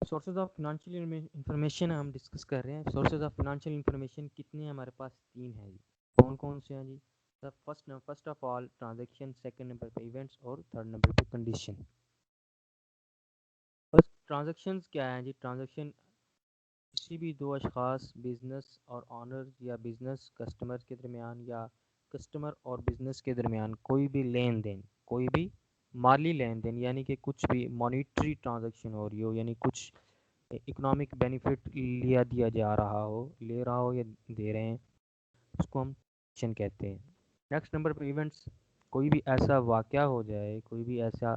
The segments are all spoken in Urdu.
سورسز آف فنانشیل انفارمیشن ہم ڈسکس کر رہے ہیں. سورسز آف فنانشیل انفارمیشن کتنے ہیں ہمارے پاس؟ 3 ہیں جی. کون کون سے ہیں جی؟ First of all transaction, second number پہ ایونٹس اور تھرڈ نمبر پہ کنڈیشن. بس ٹرانزیکشنز کیا ہیں جی؟ ٹرانزیکشن کسی بھی دو اشخاص، بزنس اور آنر، یا بزنس کسٹمر کے درمیان، یا کسٹمر اور بزنس کے درمیان کوئی بھی لین دین، کوئی بھی مالی لین دین، یعنی کہ کچھ بھی مانیٹری ٹرانزیکشن ہو رہی ہو، یعنی کچھ اکنامک بینیفٹ دیا جا رہا ہو، لے رہا ہو یا دے رہے ہیں، اس کو ہم ٹرانزیکشن کہتے ہیں. نیکسٹ نمبر پہ ایونٹس. کوئی بھی ایسا واقعہ ہو جائے، کوئی بھی ایسا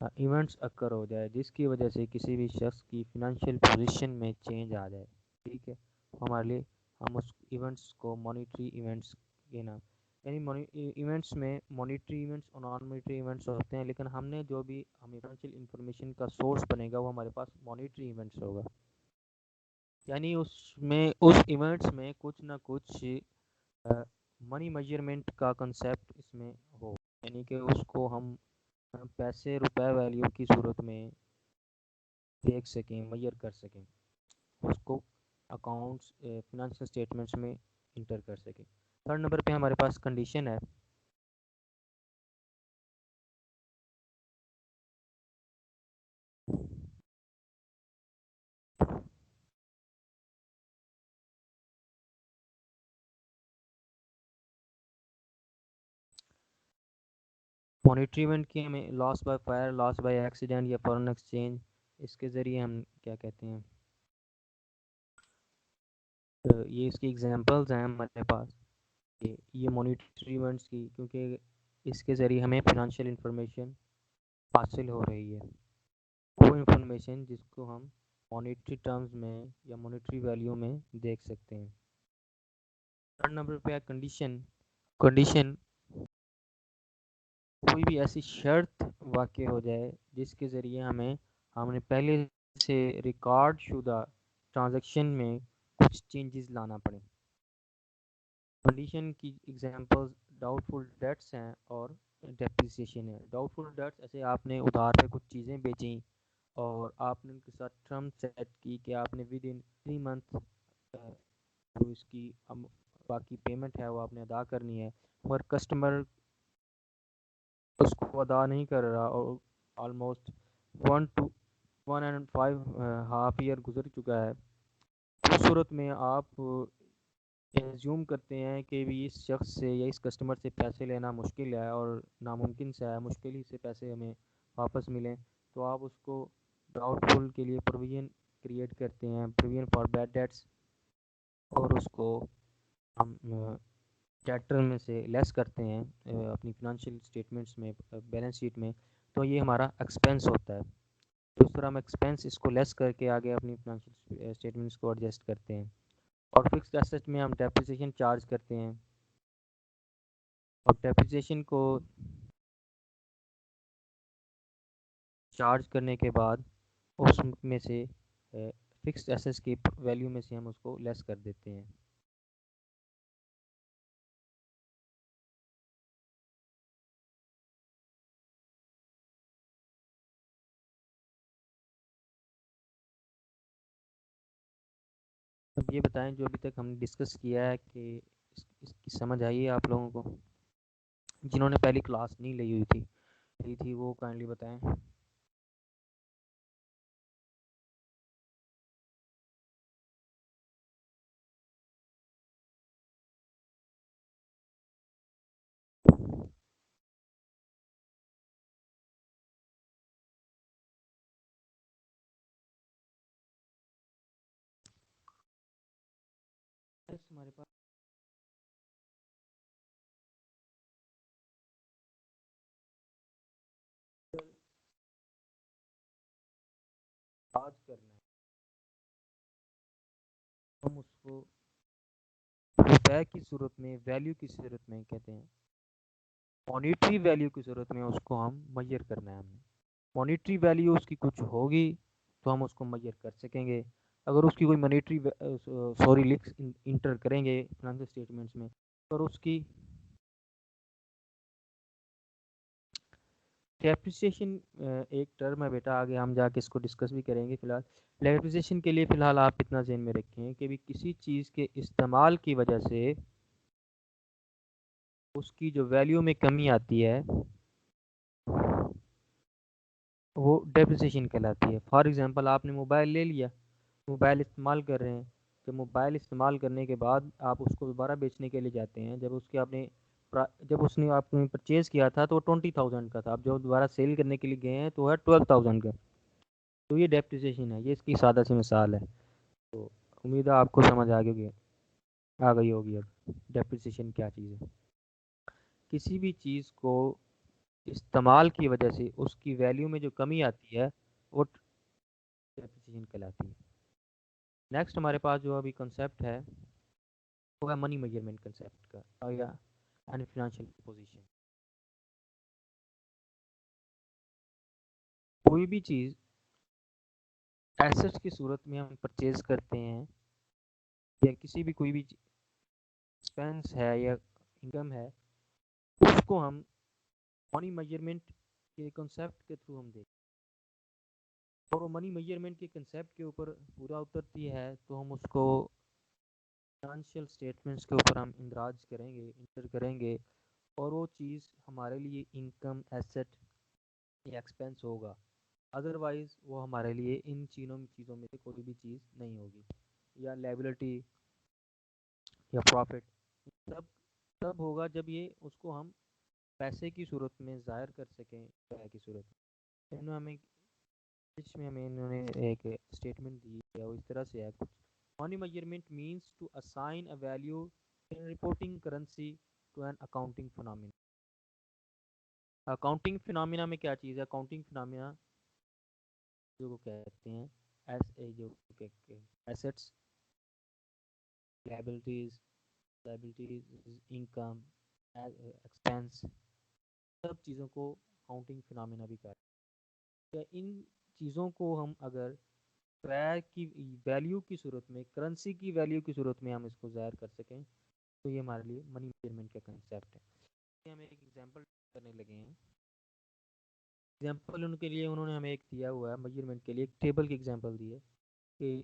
ایونٹس اکر ہو جائے جس کی وجہ سے کسی بھی شخص کی فنانشیل پوزیشن میں چینج آ جائے. ٹھیک ہے، ہمارے لیے ہم اس ایونٹس کو مانیٹری ایونٹس کے نام، یعنی ایونٹس میں مانیٹری ایونٹس اور نان مانیٹری ایونٹس ہوتے ہیں، لیکن ہم نے جو بھی ہمیں فنانشیل انفارمیشن کا سورس بنے گا وہ ہمارے پاس مانیٹری ایونٹس ہوگا. یعنی اس ایونٹس میں کچھ نہ کچھ منی میجرمنٹ کا کنسیپٹ اس میں ہو، یعنی کہ اس کو ہم پیسے روپے ویلیو کی صورت میں دیکھ سکیں، میئر کر سکیں، اس کو اکاؤنٹس فنانشیل اسٹیٹمنٹس میں انٹر کر سکیں. تھرڈ نمبر پہ ہمارے پاس کنڈیشن ہے. مانیٹری ایونٹ کی ہمیں loss by fire, loss by accident یا فورن ایکسچینج، اس کے ذریعے ہم کیا کہتے ہیں، یہ اس کی ایگزامپلز ہیں ہمارے پاس. یہ مانیٹری ایونٹس کی، کیونکہ اس کے ذریعے ہمیں فنانشیل انفارمیشن حاصل ہو رہی ہے، وہ انفارمیشن جس کو ہم مانیٹری ٹرمز میں یا مانیٹری ویلیو میں دیکھ سکتے ہیں. تھرڈ نمبر پہ ہے کنڈیشن. کنڈیشن کوئی بھی ایسی شرط واقع ہو جائے جس کے ذریعے ہم نے پہلے سے ریکارڈ شدہ ٹرانزیکشن میں کچھ چینجز لانا پڑے. کنڈیشن کی ایگزامپلز ڈاؤٹ فل ڈیٹس ہیں اور ڈیپریسیشن ہے. ڈاؤٹ فل ڈیٹس ایسے آپ نے ادھار پہ کچھ چیزیں بیچیں اور آپ نے ان کے ساتھ ٹرم سیٹ کی کہ آپ نے ود ان 3 منتھ جو اس کی باقی پیمنٹ ہے وہ آپ نے ادا کرنی ہے، اور کسٹمر اس کو ادا نہیں کر رہا اور آلموسٹ 1 to 1.5 ہاف ایئر گزر چکا ہے. اس صورت میں آپ ایزیوم کرتے ہیں کہ بھی اس شخص سے یا اس کسٹمر سے پیسے لینا مشکل ہے اور ناممکن سے ہے، مشکل ہی سے پیسے ہمیں واپس ملیں، تو آپ اس کو ڈاؤٹ فل کے لیے پروویژن کریٹ کرتے ہیں، پروویژن فار بیڈ ڈیٹس، اور اس کو ہم ڈیٹر میں سے لیس کرتے ہیں اپنی فنانشیل اسٹیٹمنٹس میں، بیلنس شیٹ میں، تو یہ ہمارا ایکسپینس ہوتا ہے. دوسرا ہم ایکسپینس اس کو لیس کر کے آگے اپنی فنانشیل اسٹیٹمنٹس کو ایڈجسٹ کرتے ہیں. اور فکسڈ ایسٹ میں ہم ڈیپریسیشن چارج کرتے ہیں، اور ڈیپریسیشن کو چارج کرنے کے بعد اس میں سے فکسڈ ایسٹ کی ویلیو میں سے ہم اس کو لیس کر دیتے ہیں. اب یہ بتائیں جو ابھی تک ہم نے ڈسکس کیا ہے کہ اس کی سمجھ آئی ہے آپ لوگوں کو؟ جنہوں نے پہلی کلاس نہیں لی ہوئی تھی وہ کائنڈلی بتائیں. ہمارے پاس آج کرنا ہے، ہم اس کو روپے کی صورت میں، ویلیو کی صورت میں کہتے ہیں. مانیٹری ویلیو کی صورت میں اس کو ہم میئر کرنا ہے. ہم نے مانیٹری ویلیو اس کی کچھ ہوگی تو ہم اس کو میئر کر سکیں گے. اگر اس کی کوئی مانیٹری لکس انٹر کریں گے فنانشل اسٹیٹمنٹس میں، اور اس کی ڈیپریسیشن ایک ٹرم ہے بیٹا، آگے ہم جا کے اس کو ڈسکس بھی کریں گے. فی الحال ڈیپریسیشن کے لیے فی الحال آپ اتنا ذہن میں رکھیں کہ بھی کسی چیز کے استعمال کی وجہ سے اس کی جو ویلیو میں کمی آتی ہے وہ ڈیپریسیشن کہلاتی ہے. فار ایگزامپل آپ نے موبائل لے لیا، موبائل استعمال کر رہے ہیں. جب موبائل استعمال کرنے کے بعد آپ اس کو دوبارہ بیچنے کے لیے جاتے ہیں، جب اس کے آپ نے جب اس نے آپ نے پرچیز کیا تھا تو وہ 20,000 کا تھا، اب جو دوبارہ سیل کرنے کے لیے گئے ہیں تو ہے 12,000 کا. تو یہ ڈیپریسیشن ہے، یہ اس کی سادہ سی مثال ہے. تو امید ہے آپ کو سمجھ آ گئی ہوگی اب ڈیپریسیشن کیا چیز ہے. کسی بھی چیز کو استعمال کی وجہ سے اس کی ویلیو میں جو کمی آتی ہے وہ ڈیپریسیشن کہلاتی ہے. نیکسٹ ہمارے پاس جو ابھی کنسیپٹ ہے وہ ہے منی میجرمنٹ کنسیپٹ کا یا فائنینشیل پوزیشن. کوئی بھی چیز ایسٹ کی صورت میں ہم پرچیز کرتے ہیں یا کسی بھی کوئی بھی ایکسپینس ہے یا انکم ہے، اس کو ہم منی میجرمنٹ کے کنسیپٹ کے تھرو ہم دیکھیں. اور وہ منی میجرمنٹ کے کنسیپٹ کے اوپر پورا اترتی ہے تو ہم اس کو فائنینشیل اسٹیٹمنٹس کے اوپر ہم اندراج کریں گے، انٹر کریں گے، اور وہ چیز ہمارے لیے انکم، ایسٹ یا ایکسپینس ہوگا. ادروائز وہ ہمارے لیے ان چیزوں میں سے کوئی بھی چیز نہیں ہوگی. یا لیبلٹی یا پروفٹ تب تب ہوگا جب یہ اس کو ہم پیسے کی صورت میں ظاہر کر سکیں. کی صورت میں انہوں نے ایک اسٹیٹمنٹ دی ہے، وہ اس طرح سے ہے کچھ. Money measurement means to assign a value in reporting currency to an accounting phenomena. Accounting phenomenon میں کیا چیز ہے؟ اکاؤنٹنگ فنامنا جو کہتے ہیں جو ایسٹس، لائبلٹیز، انکم، ایکسپینس، سب چیزوں کو اکاؤنٹنگ فنامنا بھی کہتے ہیں. ان چیزوں کو ہم اگر کی ویلیو کی صورت میں، کرنسی کی ویلیو کی صورت میں ہم اس کو ظاہر کر سکیں تو یہ ہمارے لیے منی میجرمنٹ کا کنسیپٹ ہے. ہم ایک ایگزامپل کرنے لگے ہیں. ایگزامپل ان کے لیے انہوں نے ہمیں ایک دیا ہوا ہے میجرمنٹ کے لیے، ایک ٹیبل کی ایگزامپل دی ہے کہ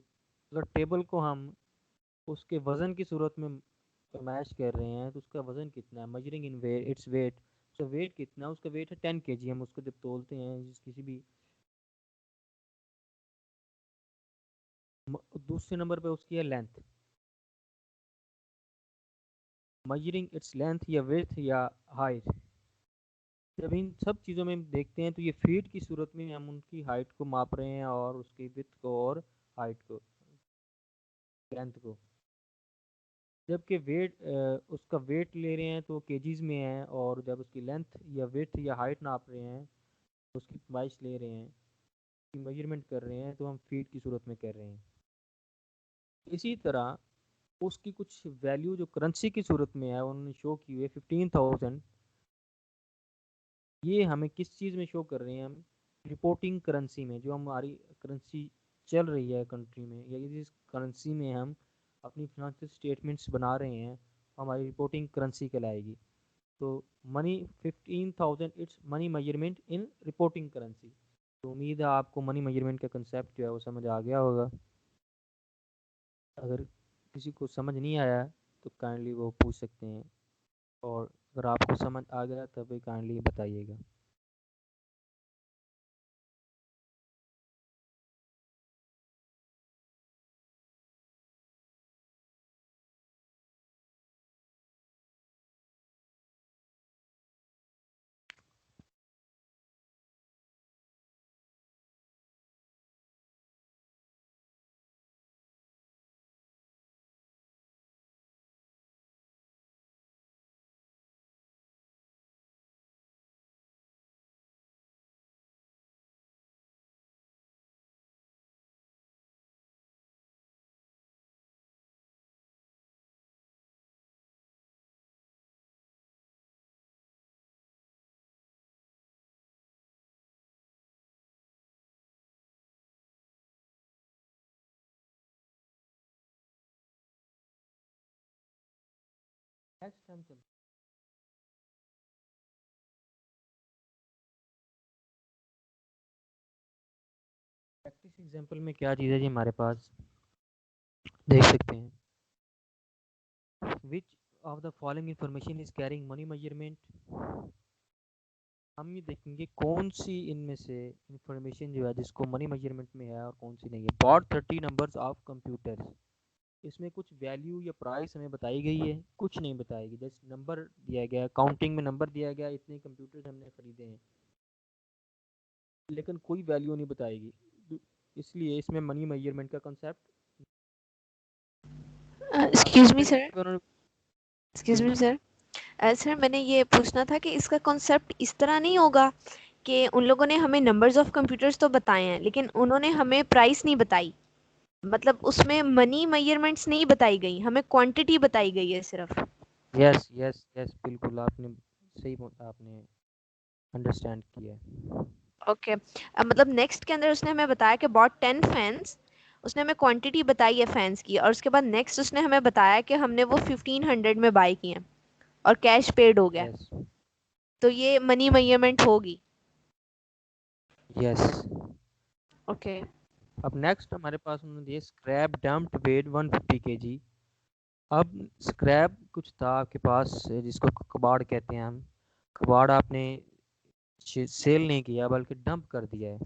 اگر ٹیبل کو ہم اس کے وزن کی صورت میں میچ کر رہے ہیں تو اس کا وزن کتنا ہے، measuring in weight, it's weight, اس کا ویٹ کتنا ہے، اس کا ویٹ ہے 10 kg. ہم اس کو جب تولتے ہیں کسی بھی دوسرے نمبر پہ اس کی ہے لینتھ، میجرنگ اٹس لینتھ یا ویتھ یا ہائٹ. جب ان سب چیزوں میں دیکھتے ہیں تو یہ فیٹ کی صورت میں ہم ان کی ہائٹ کو ماپ رہے ہیں اور اس کی ویتھ کو اور ہائٹ کو، لینتھ کو. جبکہ ویٹ اس کا ویٹ لے رہے ہیں تو کیجیز میں ہے، اور جب اس کی لینتھ یا ویتھ یا ہائٹ ناپ رہے ہیں اس کی پیمائش لے رہے ہیں، میجرمنٹ کر رہے ہیں تو ہم فیٹ کی صورت میں کر رہے ہیں. اسی طرح اس کی کچھ ویلیو جو کرنسی کی صورت میں ہے انہوں نے شو کی ہوئی 15,000. یہ ہمیں کس چیز میں شو کر رہے ہیں؟ ہم رپورٹنگ کرنسی میں، جو ہماری کرنسی چل رہی ہے کنٹری میں، یا جس کرنسی میں ہم اپنی فنانشل اسٹیٹمنٹس بنا رہے ہیں ہماری رپورٹنگ کرنسی کہلائے گی. تو money 15,000 it's money measurement in reporting currency. تو امید ہے آپ کو منی میجرمنٹ کا کنسیپٹ جو ہے وہ سمجھ آ گیا ہوگا. اگر کسی کو سمجھ نہیں آیا تو کائنڈلی وہ پوچھ سکتے ہیں، اور اگر آپ کو سمجھ آ گیا تو بھی کائنڈلی بتائیے گا. نیکسٹ ٹائم پریکٹس ایگزامپل میں کیا چیز ہے جی ہمارے پاس دیکھ سکتے ہیں. Which of the following information is carrying money measurement. ہم یہ دیکھیں گے کون سی ان میں سے انفارمیشن جو ہے جس کو منی میجرمنٹ میں ہے اور کون سی نہیں ہے. باٹ 30 نمبرز آف کمپیوٹرز. اس میں کچھ ویلیو یا پرائس ہمیں بتائی گئی ہے, کچھ نہیں بتائی گئی, جیسے نمبر دیا گیا, کاؤنٹنگ میں نمبر دیا گیا, اتنے کمپیوٹرز ہم نے خریدے ہیں, لیکن کوئی ویلیو نہیں بتائے گی. اس لیے اس میں منی میجرمنٹ کا کنسیپٹ. ایکسکیوز می سر. ایکسکیوز جی می سر. سر میں نے یہ پوچھنا تھا کہ اس کا کنسیپٹ اس طرح نہیں ہوگا کہ ان لوگوں نے ہمیں نمبرز آف کمپیوٹرز تو بتائے ہیں لیکن انہوں نے ہمیں پرائس نہیں بتائی, مطلب اس میں منی میئرمنٹس نہیں بتائی گئی, ہمیں کوانٹٹی بتائی گئی ہے صرف. یس یس یس بالکل آپ نے صحیح آپ نے انڈرسٹینڈ کیا ہے. اوکے. مطلب نیکسٹ کے اندر اس نے ہمیں بتایا کہ باٹ 10 فینس, اس نے ہمیں کوانٹٹی بتائی ہے فینس کی, اور اس کے بعد نیکسٹ اس نے ہمیں بتایا کہ ہم نے وہ 1500 میں بائی کیے اور کیش پیڈ ہو گیا, یس تو یہ منی میئرمنٹ ہوگی. یس. اوکے. اب نیکسٹ ہمارے پاس انہوں نے اسکریپ ڈمپڈ ویٹ 150 kg. اب اسکریپ کچھ تھا آپ کے پاس جس کو کباڑ کہتے ہیں ہم, کباڑ آپ نے سیل نہیں کیا بلکہ ڈمپ کر دیا ہے.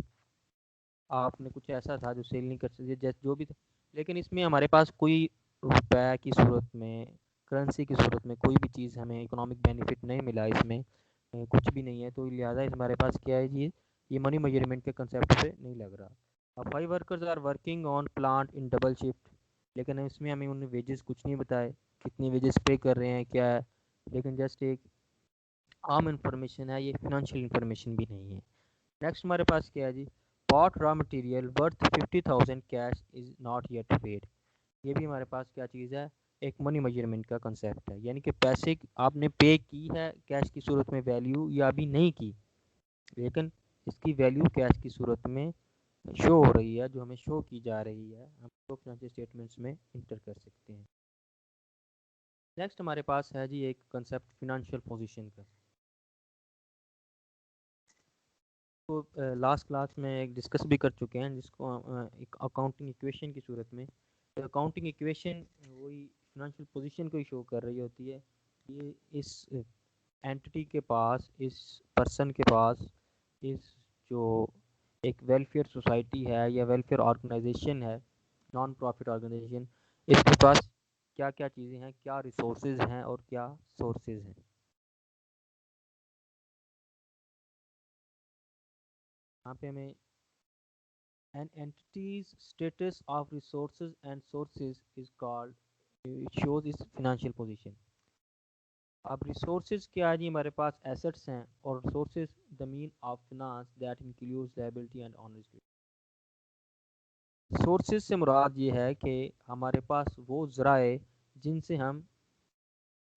آپ نے کچھ ایسا تھا جو سیل نہیں کر سکتے جیسے جو بھی تھا, لیکن اس میں ہمارے پاس کوئی روپے کی صورت میں, کرنسی کی صورت میں کوئی بھی چیز ہمیں اکنامک بینیفٹ نہیں ملا, اس میں کچھ بھی نہیں ہے, تو لہٰذا ہمارے پاس کیا ہے جی, یہ منی میجرمنٹ کے کنسیپٹ پہ نہیں لگ رہا. 5 workers are working on plant in double shift. لیکن اس میں ہمیں انہیں ویجز کچھ نہیں بتائے, کتنی ویجز پے کر رہے ہیں کیا ہے, لیکن جسٹ ایک عام انفارمیشن ہے, یہ فنانشیل انفارمیشن بھی نہیں ہے. نیکسٹ ہمارے پاس کیا ہے جی, bought raw material worth 50,000 cash is not yet paid. یہ بھی ہمارے پاس کیا چیز ہے, ایک منی میجرمنٹ کا کنسیپٹ ہے, یعنی کہ پیسے آپ نے پے کی ہے کیش کی صورت میں ویلیو یا ابھی نہیں کی, لیکن اس کی ویلیو کیش کی صورت میں شو ہو رہی ہے, جو ہمیں شو کی جا رہی ہے, ہم کو فنانشل اسٹیٹمنٹس میں انٹر کر سکتے ہیں. نیکسٹ ہمارے پاس ہے جی ایک کنسیپٹ فنانشیل پوزیشن کا. تو لاسٹ کلاس میں ایک ڈسکس بھی کر چکے ہیں, جس کو ایک اکاؤنٹنگ ایکویشن کی صورت میں, اکاؤنٹنگ ایکویشن وہی فنانشیل پوزیشن کو ہی شو کر رہی ہوتی ہے. یہ اس اینٹی کے پاس, اس پرسن کے پاس, اس جو ایک ویلفیئر سوسائٹی ہے یا ویلفیئر آرگنائزیشن ہے, نان پروفٹ آرگنائزیشن, اس کے پاس کیا کیا چیزیں ہیں, کیا ریسورسز ہیں اور کیا سورسز ہیں. یہاں پہ ہمیں an entity's status of resources and sources is called, it shows its financial position. اب ریسورسز کیا ہے جی, ہمارے پاس ایسٹس ہیں, اور sources the mean of finance that includes liability and honors. Sources سے مراد یہ ہے کہ ہمارے پاس وہ ذرائع جن سے ہم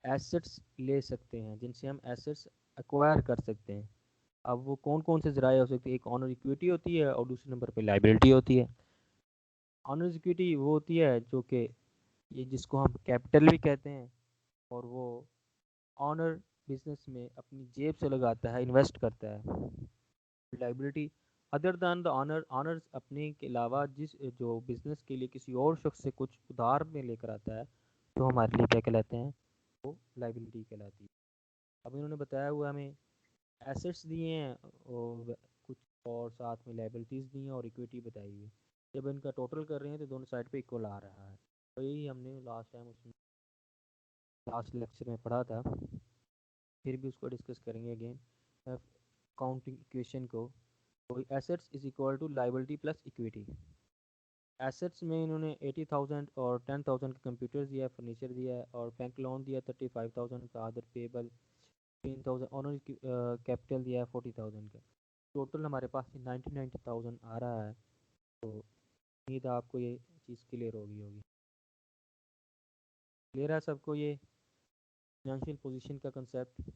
ایسٹس لے سکتے ہیں, جن سے ہم ایسٹس ایکوائر کر سکتے ہیں. اب وہ کون کون سے ذرائع ہو سکتے ہیں, ایک آنر ایکویٹی ہوتی ہے اور دوسرے نمبر پہ لائبلٹی ہوتی ہے. آنر ایکویٹی وہ ہوتی ہے جو کہ یہ جس کو ہم کیپٹل بھی کہتے ہیں, اور وہ آنر بزنس میں اپنی جیب سے لگاتا ہے, انویسٹ کرتا ہے. لائبلٹی ادر دین دا آنرز اپنے کے علاوہ جس جو بزنس کے لیے کسی اور شخص سے کچھ ادھار میں لے کر آتا ہے, تو ہمارے لیے کیا کہلاتے ہیں, وہ لائبلٹی کہلاتی ہے. اب انہوں نے بتایا ہوا ہمیں ایسٹس دیے ہیں اور کچھ اور ساتھ میں لائبلٹیز دی ہیں اور اکویٹی بتائی ہوئی ہے. جب ان کا ٹوٹل کر رہے ہیں تو دونوں سائڈ پہ اکول آ رہا ہے. تو یہی ہم نے لاسٹ ٹائم اس میں لاسٹ لیکچر میں پڑھا تھا, پھر بھی اس کو ڈسکس کریں گے اگین. اکاؤنٹنگ ایکویشن کو, کوئی assets is equal to liability plus equity. Assets میں انہوں نے 80,000 اور 10,000 کا کمپیوٹر دیا ہے, فرنیچر دیا ہے, اور بینک لون دیا 35,000 کا, ادر پیبل 15,000, اور کیپٹل دیا ہے 40,000 کا. ٹوٹل ہمارے پاس 90,000 آ رہا ہے. تو امید آپ کو یہ چیز کلیئر ہوگی. کلیئر ہے سب کو یہ فنانشیل پوزیشن کا کنسیپٹ؟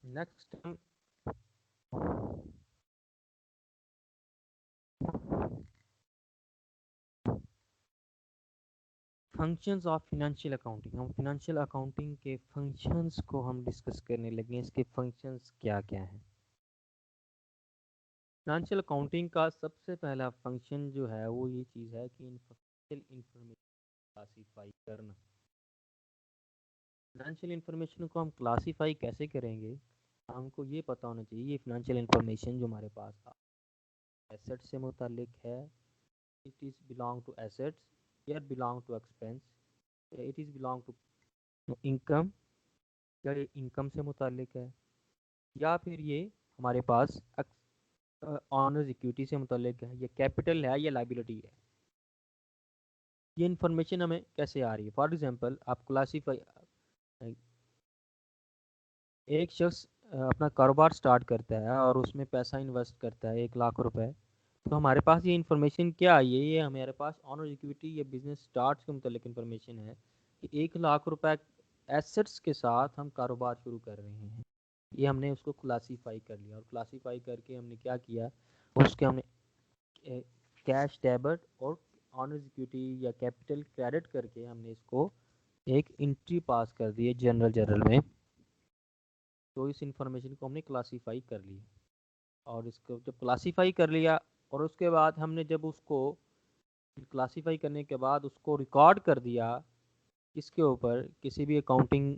نیکسٹ ہم فنکشنز آف فنانشیل اکاؤنٹنگ. ہم فنانشیل اکاؤنٹنگ کے فنکشنز کو ہم ڈسکس کرنے لگے ہیں. اس کے فنکشنز کیا کیا ہیں؟ فنانشیل اکاؤنٹنگ کا سب سے پہلا فنکشن جو ہے وہ یہ چیز ہے کہ فنانشیل انفارمیشن کلاسیفائی کرنا. فنانشیل انفارمیشن کو ہم کلاسیفائی کیسے کریں گے؟ ہم کو یہ پتہ ہونا چاہیے یہ فنانشیل انفارمیشن جو ہمارے پاس ایسٹ سے متعلق ہے. It is belong to assets یا belong to expense. It is belong to income یا یہ انکم سے متعلق ہے یا پھر یہ ہمارے پاس آنرز اکویٹی سے متعلق ہے یا کیپٹل ہے یا لائبلٹی ہے. یہ انفارمیشن ہمیں کیسے آ رہی ہے؟ فار ایگزامپل آپ کلاسیفائی ایک شخص اپنا کاروبار سٹارٹ کرتا ہے اور اس میں پیسہ انویسٹ کرتا ہے 1,00,000 روپے. تو ہمارے پاس یہ انفارمیشن کیا آئی ہے؟ یہ ہمارے پاس آنر اکویٹی یا بزنس سٹارٹس کے متعلق انفارمیشن ہے کہ 1,00,000 روپے ایسٹس کے ساتھ ہم کاروبار شروع کر رہے ہیں. یہ ہم نے اس کو کلاسیفائی کر لیا اور کلاسیفائی کر کے ہم نے کیا کیا اس کے ہم نے کیش ڈیبٹ اور آنرز اکویٹی یا کیپٹل کریڈٹ کر کے ہم نے اس کو ایک انٹری پاس کر دی ہے جنرل میں. تو اس انفارمیشن کو ہم نے کلاسیفائی کر لی اور اس کو جب کلاسیفائی کر لیا اور اس کے بعد ہم نے جب اس کو کلاسیفائی کرنے کے بعد اس کو ریکارڈ کر دیا اس کے اوپر کسی بھی اکاؤنٹنگ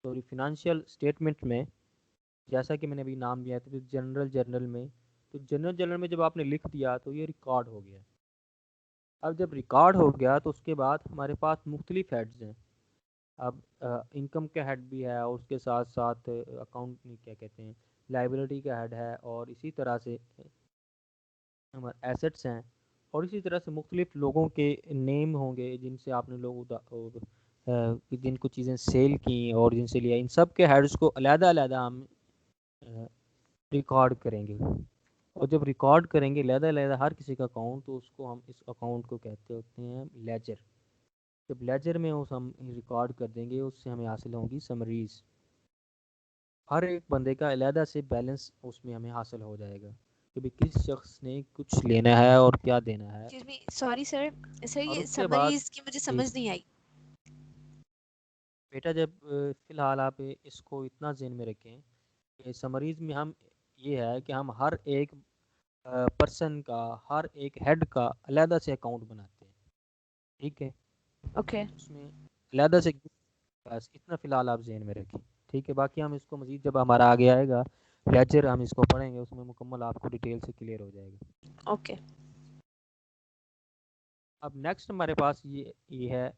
سوری فنانشیل اسٹیٹمنٹ میں، جیسا کہ میں نے ابھی نام دیا تھا جنرل میں. تو جنرل میں جب آپ نے لکھ دیا تو یہ ریکارڈ ہو گیا. اب جب ریکارڈ ہو گیا تو اس کے بعد ہمارے پاس مختلف ہیڈز ہیں. اب انکم کا ہیڈ بھی ہے اور اس کے ساتھ ساتھ اکاؤنٹ کیا کہتے ہیں لائبلٹی کا ہیڈ ہے اور اسی طرح سے ہمارے ایسٹس ہیں اور اسی طرح سے مختلف لوگوں کے نیم ہوں گے جن سے آپ نے جن کو چیزیں سیل کی اور جن سے لیا. ان سب کے ہیڈز کو علیحدہ ہم ریکارڈ کریں گے اور جب ریکارڈ کریں گے علیحدہ ہر کسی کا اکاؤنٹ تو اس کو ہم اس اکاؤنٹ کو کہتے ہوتے ہیں لیجر. جب لیجر میں اس ہم ریکارڈ کر دیں گے اس سے ہمیں حاصل ہوں گی سمریز. ہر ایک بندے کا علیحدہ سے بیلنس اس میں ہمیں حاصل ہو جائے گا کہ بھی کس شخص نے کچھ لینا ہے اور کیا دینا ہے. سوری سر اور یہ اس کے بعد سمریز کی مجھے سمجھ نہیں آئی. بیٹا جب فی الحال آپ اس کو اتنا ذہن میں رکھیں کہ سمریز میں ہم یہ ہے کہ ہم ہر ایک پرسن کا ہر ایک ہیڈ کا علیحدہ سے اکاؤنٹ بناتے ہیں. ٹھیک ہے اوکے اس میں علیحدہ سے بس اتنا فی الحال آپ ذہن میں رکھیں. ٹھیک ہے باقی ہم اس کو مزید جب ہمارا آگے آئے گا لیجر ہم اس کو پڑھیں گے اس میں مکمل آپ کو ڈیٹیل سے کلیئر ہو جائے گا. اوکے اب نیکسٹ ہمارے پاس یہ ہے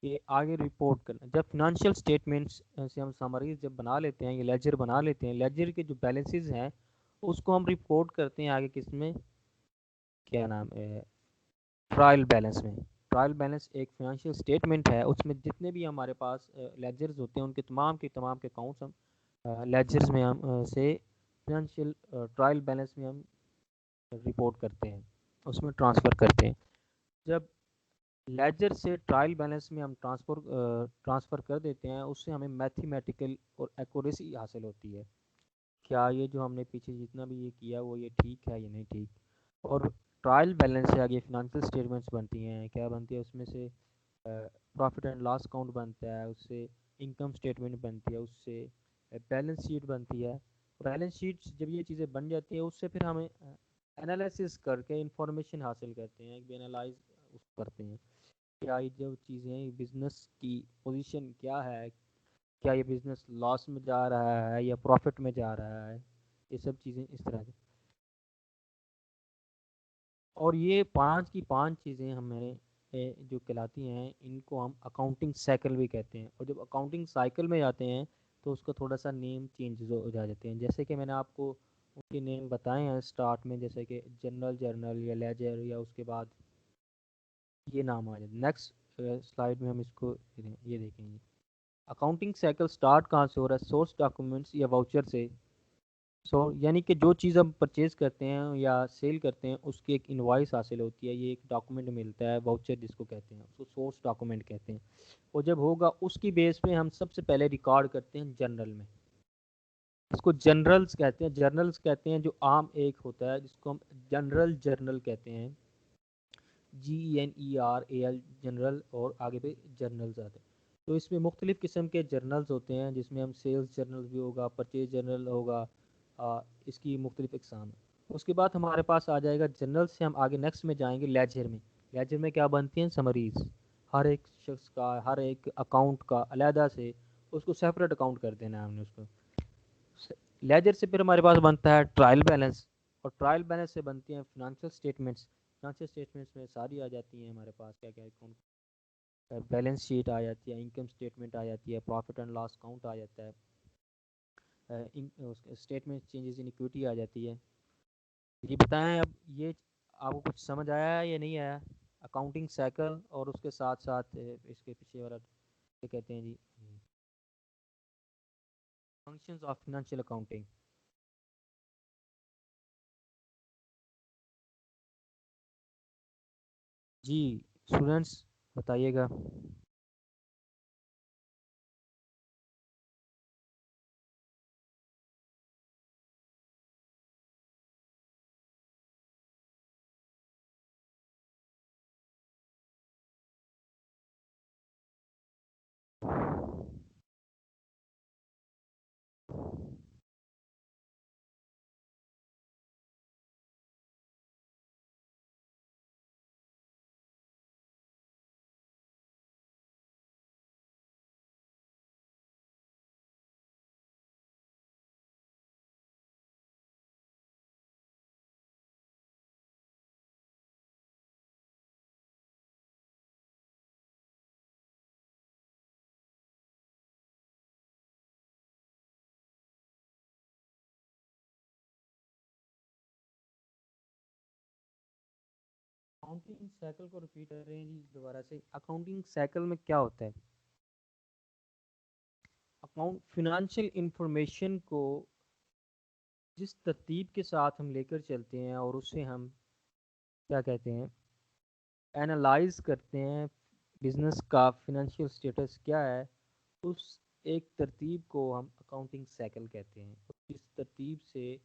کہ آگے رپورٹ کرنا. جب فنانشیل اسٹیٹمنٹس سے ہم سمریز جب بنا لیتے ہیں یہ لیجر بنا لیتے ہیں لیجر کے جو بیلنسز ہیں اس کو ہم رپورٹ کرتے ہیں آگے کس میں کیا نام ہے ٹرائل بیلنس میں. ٹرائل بیلنس ایک فنانشیل اسٹیٹمنٹ ہے اس میں جتنے بھی ہمارے پاس لیجرز ہوتے ہیں ان کے تمام کے اکاؤنٹس ہم لیجرز میں ہم سے فنانشیل ٹرائل بیلنس میں ہم رپورٹ کرتے ہیں اس میں ٹرانسفر کرتے ہیں. جب لیجر سے ٹرائل بیلنس میں ہم ٹرانسفر کر دیتے ہیں اس سے ہمیں میتھمیٹیکل اور ایکوریسی حاصل ہوتی ہے کیا یہ جو ہم نے پیچھے جتنا بھی یہ کیا وہ یہ ٹھیک ہے یا نہیں ٹھیک. اور ٹرائل بیلنس سے آگے فنانشیل اسٹیٹمنٹس بنتی ہیں. کیا بنتی ہے اس میں سے پروفٹ اینڈ لاس اکاؤنٹ بنتا ہے اس سے انکم اسٹیٹمنٹ بنتی ہے اس سے بیلنس شیٹ بنتی ہے. بیلنس شیٹ جب یہ چیزیں بن جاتی ہیں اس سے پھر ہمیں انالیسس کر کے انفارمیشن حاصل کرتے ہیں انالائز کرتے ہیں کیا یہ جو چیزیں بزنس کی پوزیشن کیا ہے کیا یہ بزنس لاس میں جا رہا ہے یا پروفٹ میں جا رہا ہے. یہ سب چیزیں اس طرح سے اور یہ 5 کی 5 چیزیں ہمیں جو کہلاتی ہیں ان کو ہم اکاؤنٹنگ سائیکل بھی کہتے ہیں. اور جب اکاؤنٹنگ سائیکل میں جاتے ہیں تو اس کا تھوڑا سا نیم چینجز ہو جاتے ہیں جیسے کہ میں نے آپ کو ان کے نیم بتائے ہیں اسٹارٹ میں جیسے کہ جرنل یا لیجر یا اس کے بعد یہ نام آ جائے. نیکسٹ سلائیڈ میں ہم اس کو یہ دیکھیں گے اکاؤنٹنگ سائیکل سٹارٹ کہاں سے ہو رہا ہے سورس ڈاکومنٹس یا واؤچر سے. یعنی کہ جو چیز ہم پرچیز کرتے ہیں یا سیل کرتے ہیں اس کی ایک انوائس حاصل ہوتی ہے یہ ایک ڈاکومنٹ ملتا ہے واؤچر جس کو کہتے ہیں اس کو سورس ڈاکومنٹ کہتے ہیں. اور جب ہوگا اس کی بیس پہ ہم سب سے پہلے ریکارڈ کرتے ہیں جنرل میں. اس کو جنرلز کہتے ہیں جو عام ایک ہوتا ہے جس کو ہم جنرل کہتے ہیں. GENERAL جنرل، اور آگے پہ جرنلز آتے ہیں. تو اس میں مختلف قسم کے جرنلز ہوتے ہیں، جس میں ہم سیلز جرنل بھی ہوگا، پرچیز جرنل ہوگا، اس کی مختلف اقسام ہیں. اس کے بعد ہمارے پاس آ جائے گا جرنل سے ہم آگے نیکسٹ میں جائیں گے لیجر میں. لیجر میں کیا بنتی ہیں؟ سمریز. ہر ایک شخص کا، ہر ایک اکاؤنٹ کا علیحدہ سے اس کو سیپریٹ اکاؤنٹ کر دینا ہے ہم نے اس کو. لیجر سے پھر ہمارے پاس بنتا ہے ٹرائل بیلنس، اور ٹرائل بیلنس سے بنتی ہیں فنانشل اسٹیٹمنٹس. فنانشل اسٹیٹمنٹس میں ساری آ جاتی ہیں ہمارے پاس کیا کیا بیلنس شیٹ آ جاتی ہے، انکم اسٹیٹمنٹ آ جاتی ہے، پروفٹ اینڈ لاس اکاؤنٹ آ جاتا ہے، اسٹیٹمنٹ چینجز ان ایکویٹی آ جاتی ہے. یہ بتائیں اب یہ آپ کو کچھ سمجھ آیا ہے یا نہیں آیا؟ اکاؤنٹنگ سائیکل اور اس کے ساتھ ساتھ اس کے پیچھے والا کیا کہتے ہیں جی، فنکشنز آف فنانشیل اکاؤنٹنگ. جی اسٹوڈنٹس بتائیے گا. اکاؤنٹنگ سائیکل کو ریپیٹ کر رہے ہیں جی دوبارہ سے. اکاؤنٹنگ سائیکل میں کیا ہوتا ہے؟ اکاؤنٹ فنانشیل انفارمیشن کو جس ترتیب کے ساتھ ہم لے کر چلتے ہیں اور اسے ہم کیا کہتے ہیں اینالائز کرتے ہیں، بزنس کا فنانشیل سٹیٹس کیا ہے، اس ایک ترتیب کو ہم اکاؤنٹنگ سائیکل کہتے ہیں. اس ترتیب سے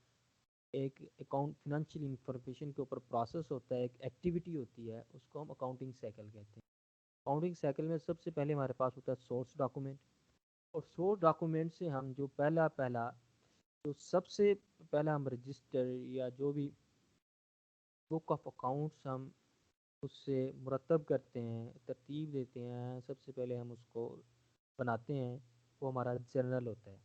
ایک اکاؤنٹ فنانشیل انفارمیشن کے اوپر پروسیس ہوتا ہے، ایک ایکٹیویٹی ہوتی ہے، اس کو ہم اکاؤنٹنگ سائیکل کہتے ہیں. اکاؤنٹنگ سائیکل میں سب سے پہلے ہمارے پاس ہوتا ہے سورس ڈاکومنٹ، اور سورس ڈاکومنٹ سے ہم جو پہلا جو سب سے پہلا ہم رجسٹر یا جو بھی بک آف اکاؤنٹس ہم اس سے مرتب کرتے ہیں، ترتیب دیتے ہیں، سب سے پہلے ہم اس کو بناتے ہیں، وہ ہمارا جرنل ہوتا ہے.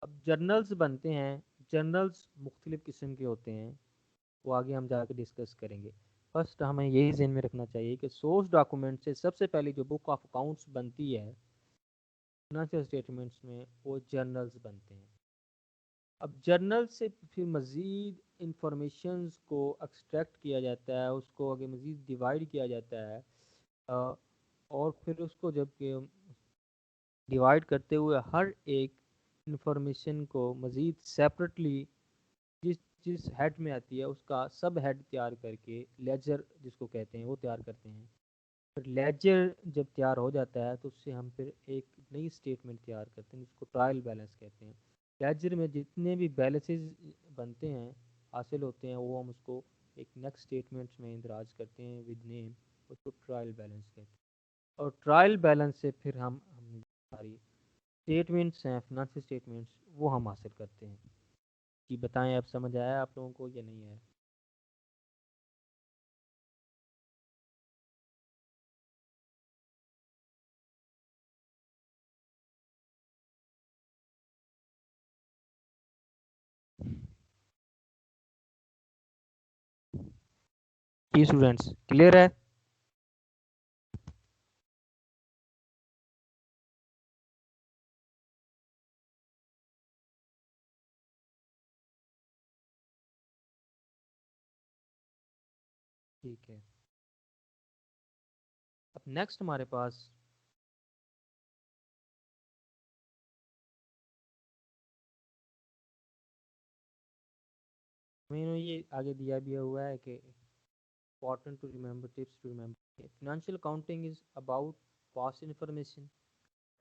اب جرنلز بنتے ہیں، جرنلز مختلف قسم کے ہوتے ہیں، وہ آگے ہم جا کے ڈسکس کریں گے. فرسٹ ہمیں یہی ذہن میں رکھنا چاہیے کہ سورس ڈاکومنٹ سے سب سے پہلے جو بک آف اکاؤنٹس بنتی ہے فنانشل اسٹیٹمنٹس میں، وہ جرنلز بنتے ہیں. اب جرنل سے پھر مزید انفارمیشنز کو ایکسٹریکٹ کیا جاتا ہے، اس کو آگے مزید ڈیوائڈ کیا جاتا ہے، اور پھر اس کو جب کہ ڈیوائڈ کرتے ہوئے ہر ایک انفارمیشن کو مزید سیپریٹلی جس جس ہیڈ میں آتی ہے اس کا سب ہیڈ تیار کر کے لیجر جس کو کہتے ہیں وہ تیار کرتے ہیں. پھر لیجر جب تیار ہو جاتا ہے تو اس سے ہم پھر ایک نئی اسٹیٹمنٹ تیار کرتے ہیں جس کو ٹرائل بیلنس کہتے ہیں. لیجر میں جتنے بھی بیلنسز بنتے ہیں، حاصل ہوتے ہیں، وہ ہم اس کو ایک نیکسٹ اسٹیٹمنٹ میں اندراج کرتے ہیں ود نیم، اس کو ٹرائل بیلنس کہتے ہیں. اور ٹرائل بیلنس سے پھر ہم ساری اسٹیٹمنٹس ہیں فنانشل اسٹیٹمنٹس وہ ہم حاصل کرتے ہیں. جی بتائیں اب سمجھ آیا آپ لوگوں کو یا نہیں آیا؟ جی اسٹوڈینٹس کلیئر ہے؟ ٹھیک ہے. اب نیکسٹ ہمارے پاس میں نے یہ آگے دیا بھی ہوا ہے کہ important to remember, tips to remember. Financial accounting is about past information.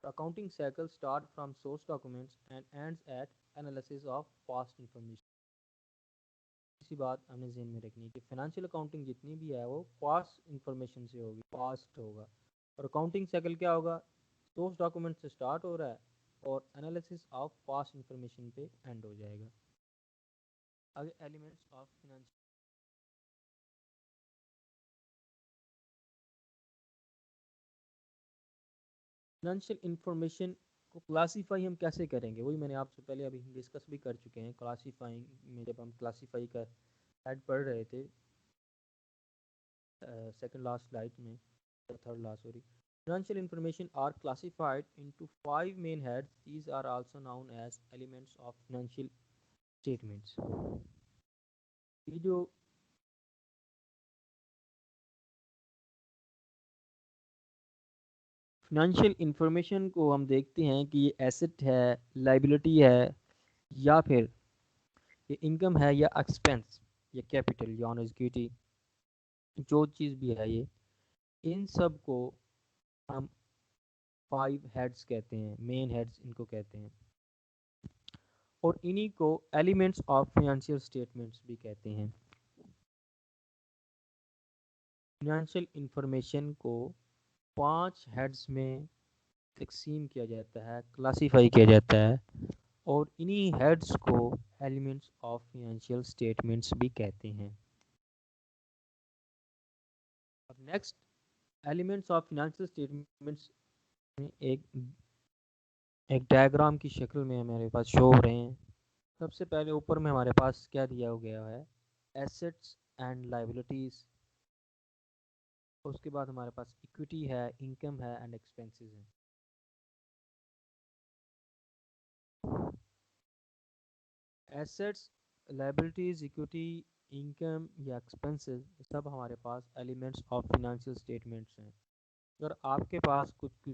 Accounting cycle start from source documents and ends at analysis of past information. سی بات ہم نے ذہن میں رکھنی ہے کہ فائنینشیل اکاؤنٹنگ جتنی بھی ہے وہ پاسٹ انفارمیشن سے ہوگی، پاسٹ ہوگا، اور اکاؤنٹنگ سائیکل کیا ہوگا، سورس ڈاکومنٹ سے سٹارٹ ہو رہا ہے اور انالیسس آف پاسٹ انفارمیشن پہ اینڈ ہو جائے گا. آگے ایلیمنٹس آف فائنینشیل انفارمیشن کو کلاسیفائی ہم کیسے کریں گے، وہی میں نے آپ سے پہلے ابھی ڈسکس بھی کر چکے ہیں. کلاسیفائنگ میں جب ہم کلاسیفائی کا ہیڈ پڑھ رہے تھے سیکنڈ لاسٹ سلائڈ میں، third last sorry. Financial information are classified into 5 main heads. These are also known as elements of financial statements. یہ جو فائنینشیل انفارمیشن کو ہم دیکھتے ہیں کہ یہ ایسٹ ہے، لائبلٹی ہے، یا پھر یہ انکم ہے، یا ایکسپینس، یا کیپٹل، یا آن ایکوٹی، جو چیز بھی ہے یہ، ان سب کو ہم 5 ہیڈز کہتے ہیں، مین ہیڈز ان کو کہتے ہیں، اور انہی کو ایلیمنٹس آف فائنینشیل اسٹیٹمنٹس بھی کہتے ہیں. فائنینشیل انفارمیشن کو 5 ہیڈز میں تقسیم کیا جاتا ہے، کلاسیفائی کیا جاتا ہے، اور انہی ہیڈز کو ایلیمنٹس آف فائنینشیل اسٹیٹمنٹس بھی کہتے ہیں. اب next elements of financial statements ایک ڈائیگرام کی شکل میں ہمارے پاس شو ہو رہے ہیں. سب سے پہلے اوپر میں ہمارے پاس کیا دیا گیا ہے، ایسٹس اینڈ لائبلٹیز. اس کے بعد ہمارے پاس ایکویٹی ہے، انکم ہے، اینڈ ایکسپینسز ہیں. ایسٹس، لائبلٹیز، ایکویٹی، انکم یا ایکسپینسز سب ہمارے پاس ایلیمنٹس آف فائنینشیل اسٹیٹمنٹس ہیں. اگر آپ کے پاس کچھ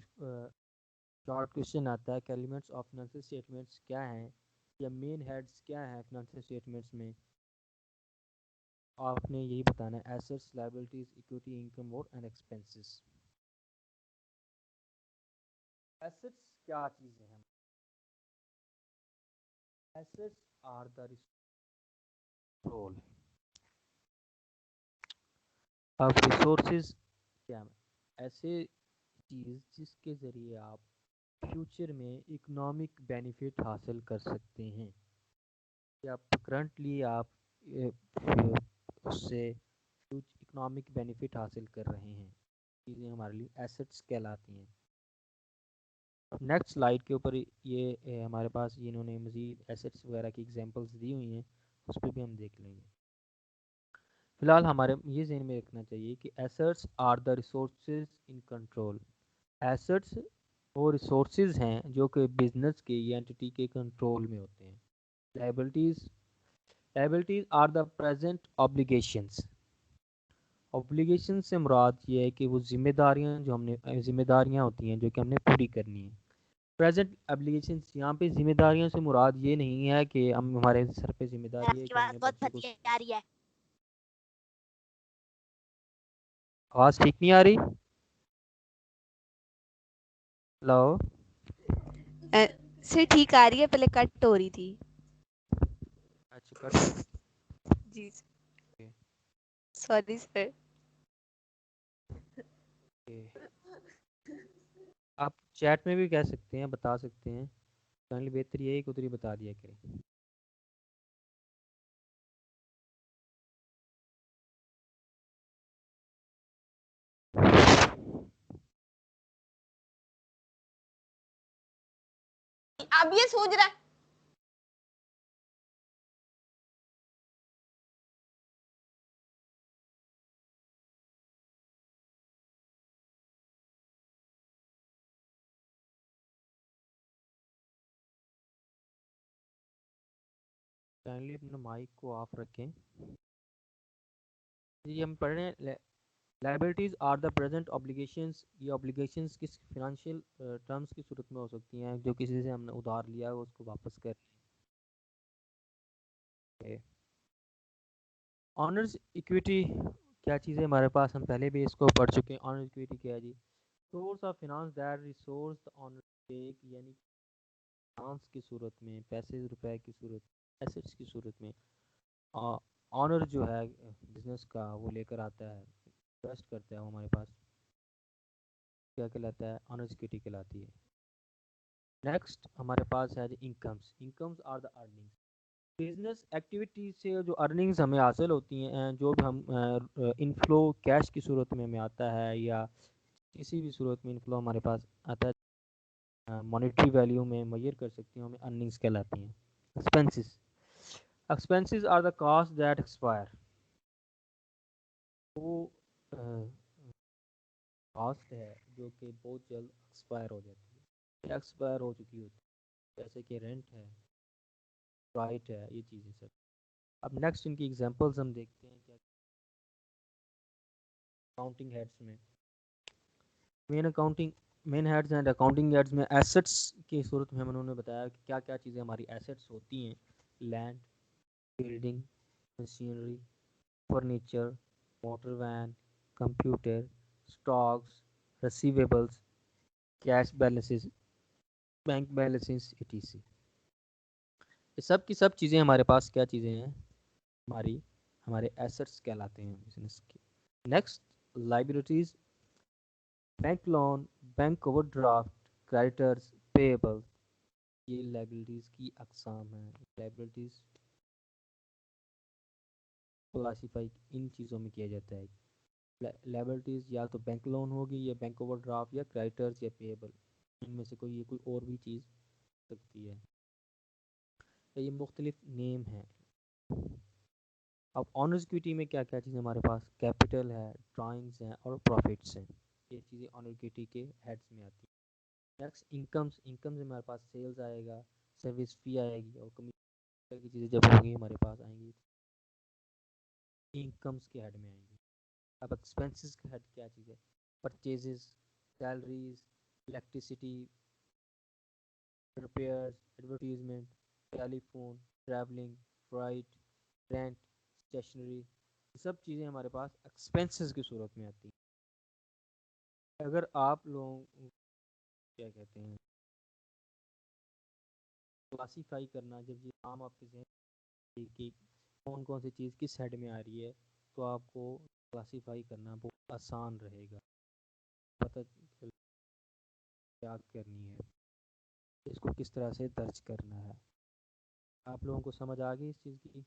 شارٹ کوشچن آتا ہے کہ ایلیمنٹس آف فائنینشیل اسٹیٹمنٹس کیا ہیں، یا مین ہیڈز کیا ہیں فائنینشیل اسٹیٹمنٹس میں، آپ نے یہی بتانا ہے، ایسٹس، لائبلٹیز، ایکویٹی، انکم اور اینڈ ایکسپینسز. ایسٹس کیا چیزیں ہیں؟ Assets are the rule. اب ریسورسز کیا ہے؟ ایسے چیز جس کے ذریعے آپ فیوچر میں اکنامک بینیفٹ حاصل کر سکتے ہیں، یا کرنٹلی آپ اس سے کچھ اکنامک بینیفٹ حاصل کر رہے ہیں، چیزیں ہمارے لیے ایسٹس کہلاتی ہیں. نیکسٹ سلائیڈ کے اوپر یہ ہمارے پاس انہوں نے مزید ایسٹس وغیرہ کی ایگزامپلس دی ہوئی ہیں، اس پہ بھی ہم دیکھ لیں گے. فی الحال ہمارے یہ ذہن میں رکھنا چاہیے کہ assets are the resources in control. Assets وہ ریسورسز ہیں جو کہ بزنس کے یا انٹیٹی کے کنٹرول میں ہوتے ہیں. Liabilities are the present obligations. Obligation سے مراد یہ ہے کہ وہ ذمہ داریاں جو ہم نے ذمہ داریاں ہوتی ہیں جو کہ ہم نے پوری کرنی ہیں. پریزنٹ ابلیگیشنز، یہاں پہ ذمہ داریوں سے مراد یہ نہیں ہے کہ ہمارے سر پہ ذمہ داری ہے کہ ہم نے بچے کو. آواز ٹھیک نہیں آ رہی؟ ہلو سر ٹھیک آ رہی ہے، پہلے کٹ ہو رہی تھی. اچھا کٹ ہو رہی جی تھی. Sorry sir. آپ چیٹ میں بھی کہہ سکتے ہیں، بتا سکتے ہیں. فائنلی بہتر یہی کہ ادھر ہی بتا دیا کریں. اب یہ سوچ رہا ہے فائنلی اپنا مائک کو آف رکھیں. جی ہم پڑھ رہے ہیں liabilities are the present obligations. یہ اوبلیگیشنز کس فائنینشیل ٹرمز کی صورت میں ہو سکتی ہیں جو کسی سے ہم نے ادھار لیا ہے اس کو واپس کر لیں. آنرز ایکویٹی کیا چیز ہے ہمارے پاس، ہم پہلے بھی اس کو پڑھ چکے ہیں. آنرز ایکویٹی کیا ہے جی؟ Source of finance that resource the owner take, یعنی فائنانس کی صورت میں، پیسے روپے کی صورت، ایسٹس کی صورت میں آنر جو ہے بزنس کا وہ لے کر آتا ہے، انویسٹ کرتا ہے، وہ ہمارے پاس کیا کہلاتا ہے؟ آنر سیکورٹی کہلاتی ہے. نیکسٹ ہمارے پاس ہے incomes. Incomes are the earnings. Business activity سے جو ارننگز ہمیں حاصل ہوتی ہیں، جو بھی ہم انفلو کیش کی صورت میں ہمیں آتا ہے یا کسی بھی صورت میں انفلو ہمارے پاس آتا ہے، مانیٹری ویلیو میں میئر کر سکتی ہیں، ہمیں ارننگز کہلاتی ہیں. Expenses. Expenses are the cost that expire. وہ کاسٹ ہے جو کہ بہت جلد ایکسپائر ہو جاتی ہے، ایکسپائر ہو چکی ہوتی ہے، جیسے کہ رینٹ ہے، رائٹ ہے، یہ چیزیں سب. اب نیکسٹ ان کی ایگزامپلز ہم دیکھتے ہیں کیا اکاؤنٹنگ ہیڈس میں. مین ہیڈز اینڈ اکاؤنٹنگ ہیڈز میں ایسٹس کی صورت میں انہوں نے بتایا کہ کیا کیا چیزیں ہماری ایسٹس ہوتی ہیں. Land, building, machinery, furniture, motor van, computer, stocks, receivables, cash balances, bank balances etc. یہ سب کی سب چیزیں ہمارے پاس کیا چیزیں ہیں؟ ہمارے ایسٹس کہلاتے ہیں بزنس کے. Next liabilities. Bank loan, bank over draft, creditors, payable. یہ لائبلٹیز کی اقسام ہیں. لائبلٹیز کلاسیفائی ان چیزوں میں کیا جاتا ہے. لائبلٹیز یا تو بینک لون ہوگی یا بینک اوور ڈرافٹ یا کریڈیٹرز یا پیبل، ان میں سے کوئی اور بھی چیز سکتی ہے. یہ مختلف نیم ہیں. اب آنر سیکورٹی میں کیا کیا چیزیں ہمارے پاس؟ کیپٹل ہے، ڈرائنگز ہیں اور پروفٹس ہیں. یہ چیزیں آنر سیکورٹی کے ہیڈس میں آتی ہیں. Next incomes. انکمز ہمارے پاس سیلز آئے گا، سروس فی آئے گی اور کمیشن کی چیزیں جب ہوگی ہمارے پاس آئیں گی انکمز کے ہیڈ میں آئیں گی. اب ایکسپینسز کا ہیڈ کیا چیز ہے؟ Purchases, salaries, electricity, repairs, advertisement, telephone, travelling, freight, rent, stationery. یہ سب چیزیں ہمارے پاس ایکسپینسز کی صورت میں آتی ہیں. اگر آپ لوگ کیا کہتے ہیں کلاسیفائی کرنا، جب یہ کام آپ کے ذہن کہ کون کون سی چیز کس ہیڈ میں آ رہی ہے، تو آپ کو کلاسیفائی کرنا بہت آسان رہے گا. پتہ کیا کرنی ہے، اس کو کس طرح سے درج کرنا ہے. آپ لوگوں کو سمجھ آ گئی اس چیز کی؟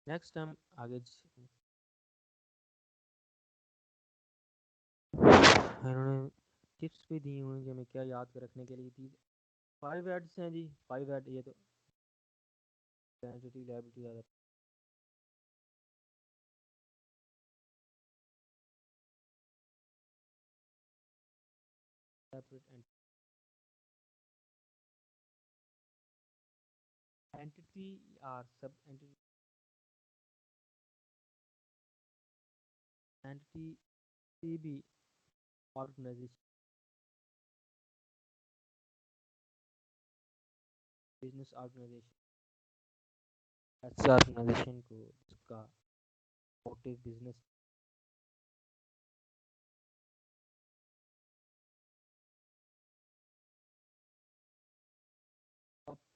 نیکسٹ ہم آگے انہوں نے ٹپس بھی دی ہوئی ہیں کہ ہمیں کیا یاد کر رکھنے کے لیے دی. 5 ایڈس ہیں جی. 5 ایڈ یہ تو آئیڈینٹی لائبلٹی زیادہ separate entity or sub entity بھی آرگنائزیشن بزنس آرگنائزیشن ایسے آرگنائزیشن کو اس کا motto business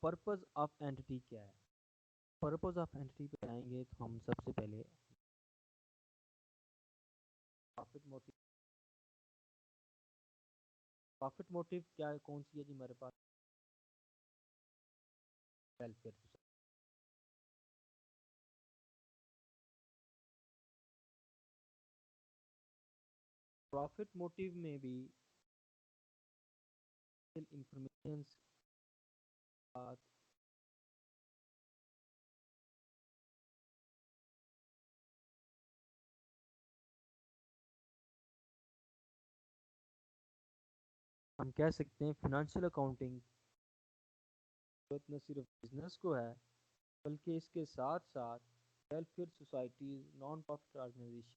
purpose of entity کیا ہے. پرپز آف اینٹی پہ آئیں گے تو ہم سب سے پہلے پروفٹ موٹیو. پروفٹ موٹیو کیا ہے، کون سی ہے جی ہمارے پاس؟ ویلفیئر. پروفٹ موٹیو میں بھی انفارمیشن ہم کہہ سکتے ہیں فنانشیل اکاؤنٹنگ نہ صرف بزنس کو ہے بلکہ اس کے ساتھ ساتھ welfare societies, non profit organization.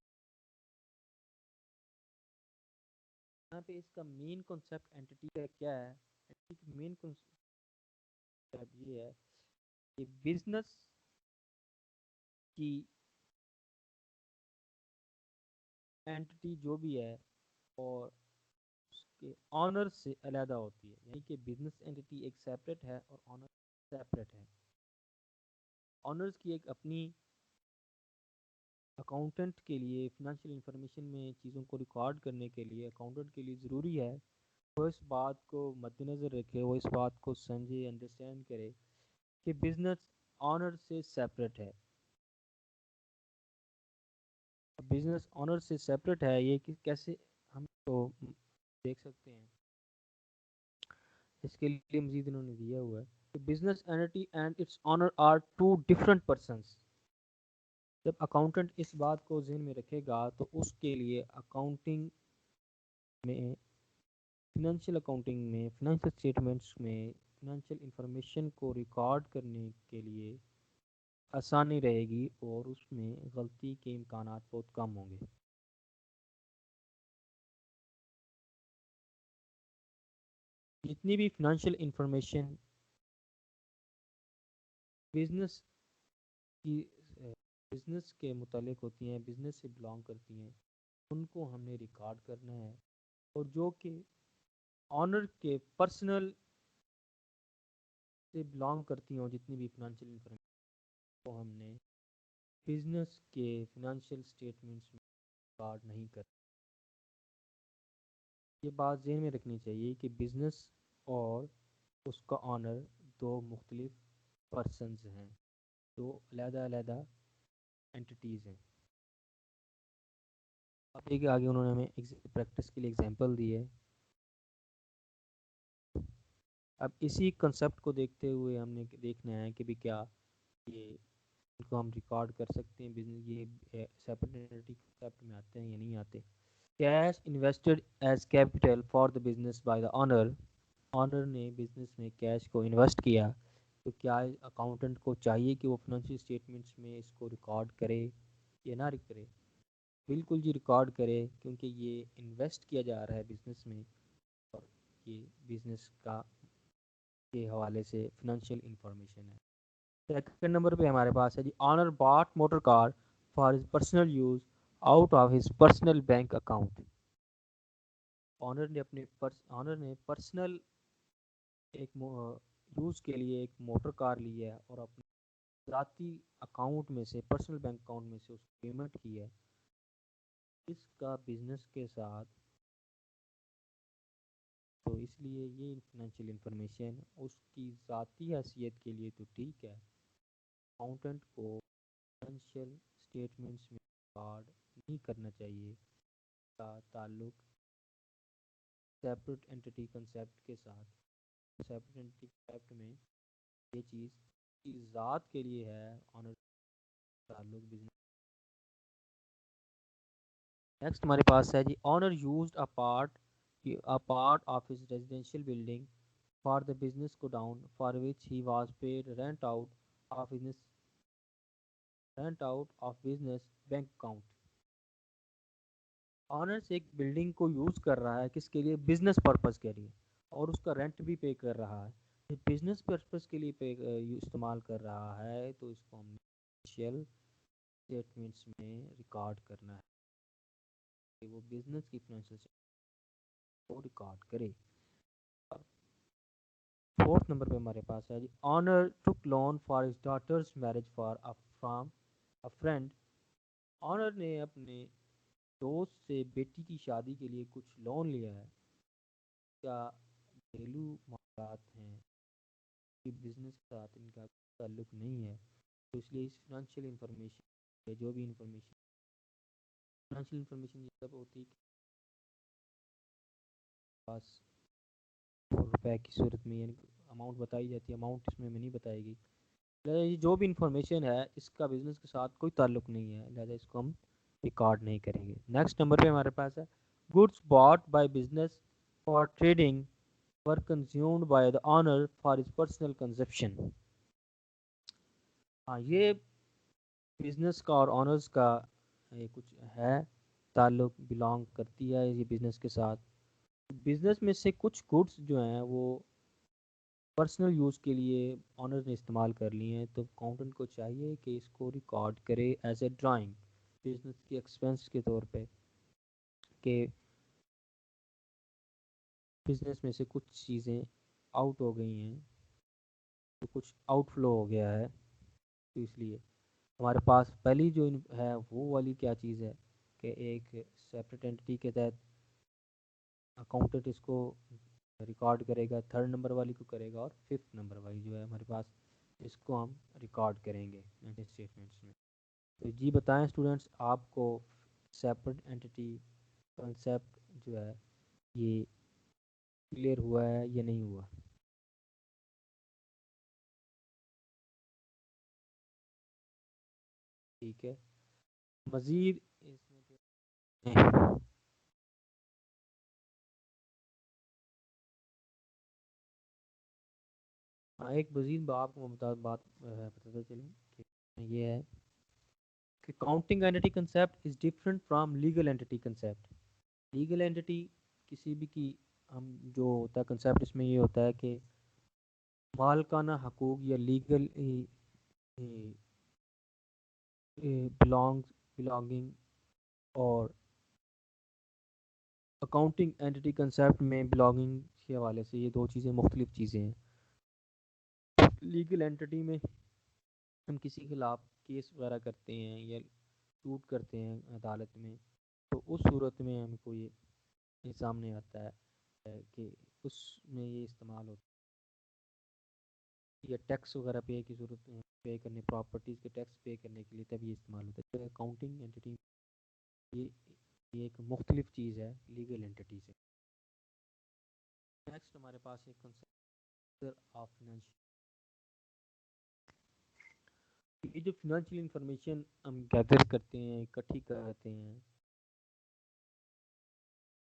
یہاں پہ اس کا مین کنسیپٹ اینٹی کا کیا ہے؟ اینٹی کا مین اب یہ ہے کہ بزنس کی اینٹی جو بھی ہے اور اس کے آنر سے علیحدہ ہوتی ہے، یعنی کہ بزنس اینٹی ایک سیپریٹ ہے اور آنر سیپریٹ ہے. آنرز کی ایک اپنی اکاؤنٹنٹ کے لیے فنانشیل انفارمیشن میں چیزوں کو ریکارڈ کرنے کے لیے اکاؤنٹنٹ کے لیے ضروری ہے وہ اس بات کو مد نظر رکھے، وہ اس بات کو سمجھے، انڈرسٹینڈ کرے کہ بزنس آنر سے سیپریٹ ہے. بزنس آنر سے سیپریٹ ہے یہ کہ کیسے ہم تو دیکھ سکتے ہیں. اس کے لیے مزید انہوں نے دیا ہوا ہے کہ business entity and its owner are two different persons. جب اکاؤنٹنٹ اس بات کو ذہن میں رکھے گا تو اس کے لیے اکاؤنٹنگ میں فنانشیل اکاؤنٹنگ میں فنانشیل اسٹیٹمنٹس میں فنانشیل انفارمیشن کو ریکارڈ کرنے کے لیے آسانی رہے گی اور اس میں غلطی کے امکانات بہت کم ہوں گے. جتنی بھی فنانشیل انفارمیشن بزنس کی بزنس کے متعلق ہوتی ہیں، بزنس سے بلانگ کرتی ہیں، ان کو ہم نے ریکارڈ کرنا ہے. اور جو کہ آنر کے پرسنل سے بلانگ کرتی ہوں جتنی بھی فنانشیل انفارمیشن کو ہم نے بزنس کے فنانشیل اسٹیٹمنٹس میں ریکارڈ نہیں کر. یہ بات ذہن میں رکھنی چاہیے کہ بزنس اور اس کا آنر دو مختلف پرسنز ہیں، دو علیحدہ علیحدہ اینٹیز ہیں. اب دیکھیے آگے انہوں نے ہمیں پریکٹس کے لیے ایگزامپل دی ہے. اب اسی کنسیپٹ کو دیکھتے ہوئے ہم نے دیکھنا ہے کہ بھی کیا یہ ان کو ہم ریکارڈ کر سکتے ہیں، بزنس یہ سیپریٹی کنسیپٹ میں آتے ہیں یا نہیں آتے. Cash invested as capital for the business by the owner. Owner نے بزنس میں کیش کو انویسٹ کیا تو کیا اکاؤنٹنٹ کو چاہیے کہ وہ فنانشیل اسٹیٹمنٹس میں اس کو ریکارڈ کرے یا نہ کرے؟ بالکل جی ریکارڈ کرے، کیونکہ یہ انویسٹ کیا جا رہا ہے بزنس میں اور یہ بزنس کا کے حوالے سے فنانشیل انفارمیشن ہے. سیکنڈ نمبر پہ ہمارے پاس ہے جی owner bought motor car for his personal use out of his personal bank account. Owner نے پرسنل ایک یوز کے لیے ایک موٹر کار لی ہے اور اپنے ذاتی اکاؤنٹ میں سے پرسنل بینک اکاؤنٹ میں سے اس کی پیمنٹ کی ہے. اس کا بزنس کے ساتھ تو اس لیے یہ فنانشیل انفارمیشن اس کی ذاتی حیثیت کے لیے تو ٹھیک ہے، اکاؤنٹنٹ کو فنانشیل اسٹیٹمنٹس میں ریکارڈ نہیں کرنا چاہیے. کا تعلق سیپریٹ اینٹی کنسیپٹ کے ساتھ. سیپریٹ اینٹی کنسیپٹ میں یہ چیز کی ذات کے لیے ہے، آنر تعلق بزنس. نیکسٹ ہمارے پاس ہے جی owner used a part of his residential building for the business go down for which he was paid rent out of business bank account. Honours ایک بلڈنگ کو یوز کر رہا ہے کس کے لیے؟ بزنس پرپز کے لیے، اور اس کا رینٹ بھی پے کر رہا ہے. بزنس پرپز کے لیے استعمال کر رہا ہے تو اس کو ہم نے فنانشیل اسٹیٹمنٹس میں ریکارڈ کرنا ہے کہ وہ بزنس کی فنانشیل کو ریکارڈ کرے. فورتھ نمبر پہ ہمارے پاس ہے جی owner took loan for his daughter's marriage from a friend. Owner نے اپنے دوست سے بیٹی کی شادی کے لیے کچھ لون لیا ہے. کیا گھریلو معاملات ہیں کہ بزنس کے ساتھ ان کا تعلق نہیں ہے، تو اس لیے اس فنانشیل انفارمیشن جو بھی فنانشیل انفارمیشن یہ سب ہوتی ہے پاس روپے کی صورت میں، یعنی اماؤنٹ بتائی جاتی ہے، اماؤنٹ اس میں نہیں بتائے گی. یہ جو بھی انفارمیشن ہے اس کا بزنس کے ساتھ کوئی تعلق نہیں ہے، لہٰذا اس کو ہم ریکارڈ نہیں کریں گے. نیکسٹ نمبر پہ ہمارے پاس ہے goods bought by business for trading were consumed by the owner for his personal consumption. ہاں یہ بزنس کا اور آنرز کا یہ کچھ ہے تعلق، بلانگ کرتی ہے یہ بزنس کے ساتھ. بزنس میں سے کچھ گڈس جو ہیں وہ پرسنل یوز کے لیے آنر نے استعمال کر لیے ہیں، تو اکاؤنٹنٹ کو چاہیے کہ اس کو ریکارڈ کرے ایز اے ڈرائنگ بزنس کی ایکسپینس کے طور پہ، کہ بزنس میں سے کچھ چیزیں آؤٹ ہو گئی ہیں، تو کچھ آؤٹ فلو ہو گیا ہے، تو اس لیے ہمارے پاس پہلی جو ہے وہ والی کیا چیز ہے کہ ایک سیپریٹ انٹیٹی کے تحت اکاؤنٹنٹ اس کو ریکارڈ کرے گا، تھرڈ نمبر والی کو کرے گا، اور ففتھ نمبر والی جو ہے ہمارے پاس اس کو ہم ریکارڈ کریں گے اسٹیٹمنٹس میں۔ تو جی بتائیں اسٹوڈنٹس، آپ کو سیپریٹ انٹیٹی کنسیپٹ جو ہے یہ کلیئر ہوا ہے یا نہیں ہوا؟ ٹھیک ہے، مزید اس میں ایک مزید بات کو بتاتے چلیں کہ یہ ہے کہ accounting entity concept is different from legal entity concept. Legal entity کسی بھی کی ہم جو ہوتا ہے کنسیپٹ، اس میں یہ ہوتا ہے کہ مالکانہ حقوق یا لیگل بلانگنگ، اور اکاؤنٹنگ اینٹی کنسیپٹ میں بلانگنگ کے حوالے سے یہ دو چیزیں مختلف چیزیں ہیں۔ لیگل اینٹی میں ہم کسی کے خلاف کیس وغیرہ کرتے ہیں یا سوٹ کرتے ہیں عدالت میں، تو اس صورت میں ہم کو یہ سامنے آتا ہے کہ اس میں یہ استعمال ہوتا ہے، یا ٹیکس وغیرہ پے کی ضرورت پے کرنے، پراپرٹیز کے ٹیکس پے کرنے کے لیے تب یہ استعمال ہوتا ہے۔ اکاؤنٹنگ اینٹی یہ یہ ایک مختلف چیز ہے لیگل اینٹی سے۔ نیکسٹ ہمارے پاس ایک کنسیپٹ آف فائنینشیل، یہ جو فنانشیل انفارمیشن ہم گیدر کرتے ہیں، اکٹھی کرتے ہیں،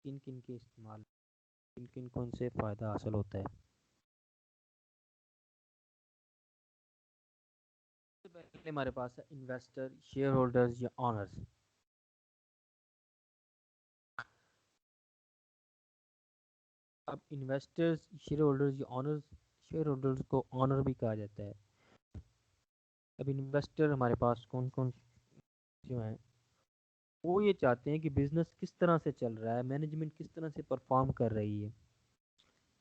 کن کن کے استعمال، کن کن کو ان سے فائدہ حاصل ہوتا ہے۔ سب سے پہلے ہمارے پاس ہے انویسٹر، شیئر ہولڈرز یا آنرز۔ اب انویسٹرز، شیئر ہولڈرز یا آنرز، شیئر ہولڈرز کو آنر بھی کہا جاتا ہے۔ اب انویسٹر ہمارے پاس کون کون جو ہیں، وہ یہ چاہتے ہیں کہ بزنس کس طرح سے چل رہا ہے، مینجمنٹ کس طرح سے پرفارم کر رہی ہے،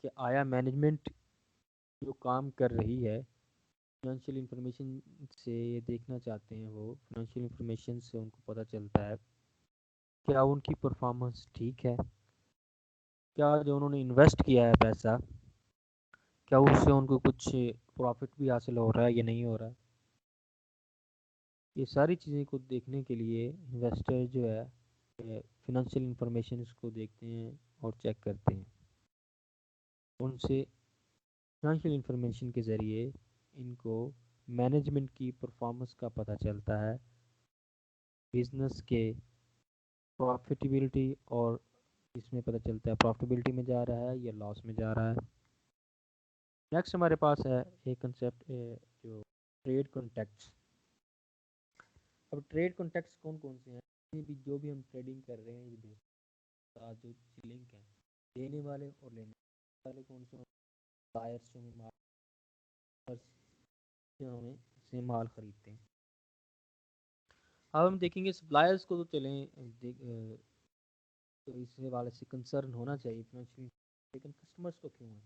کہ آیا مینجمنٹ جو کام کر رہی ہے فنانشیل انفارمیشن سے یہ دیکھنا چاہتے ہیں، وہ فنانشیل انفارمیشن سے ان کو پتہ چلتا ہے کیا ان کی پرفارمنس ٹھیک ہے، کیا جو انہوں نے انویسٹ کیا ہے پیسہ، کیا اس سے ان کو کچھ پروفٹ بھی حاصل ہو رہا ہے یا نہیں ہو رہا ہے۔ یہ ساری چیزیں کو دیکھنے کے لیے انویسٹر جو ہے فنانشیل انفارمیشن اس کو دیکھتے ہیں اور چیک کرتے ہیں، ان سے فنانشیل انفارمیشن کے ذریعے ان کو مینجمنٹ کی پرفارمنس کا پتہ چلتا ہے، بزنس کے پروفیٹیبلٹی، اور اس میں پتہ چلتا ہے پروفیٹیبلٹی میں جا رہا ہے یا لاس میں جا رہا ہے۔ نیکسٹ ہمارے پاس ہے ایک کنسیپٹ جو ٹریڈ کانٹیکٹس۔ اب ٹریڈ کانٹیکٹس کون کون سے ہیں؟ جو بھی ہم ٹریڈنگ کر رہے ہیں، یہ جو لنک ہے دینے والے اور لینے والے کون سے، بائرس جو ہمیں سے مال خریدتے ہیں۔ اب ہم دیکھیں گے سپلائرس کو، تو چلیں تو اس حوالے سے کنسرن ہونا چاہیے فنانشیل، لیکن کسٹمرس کو کیوں ہے؟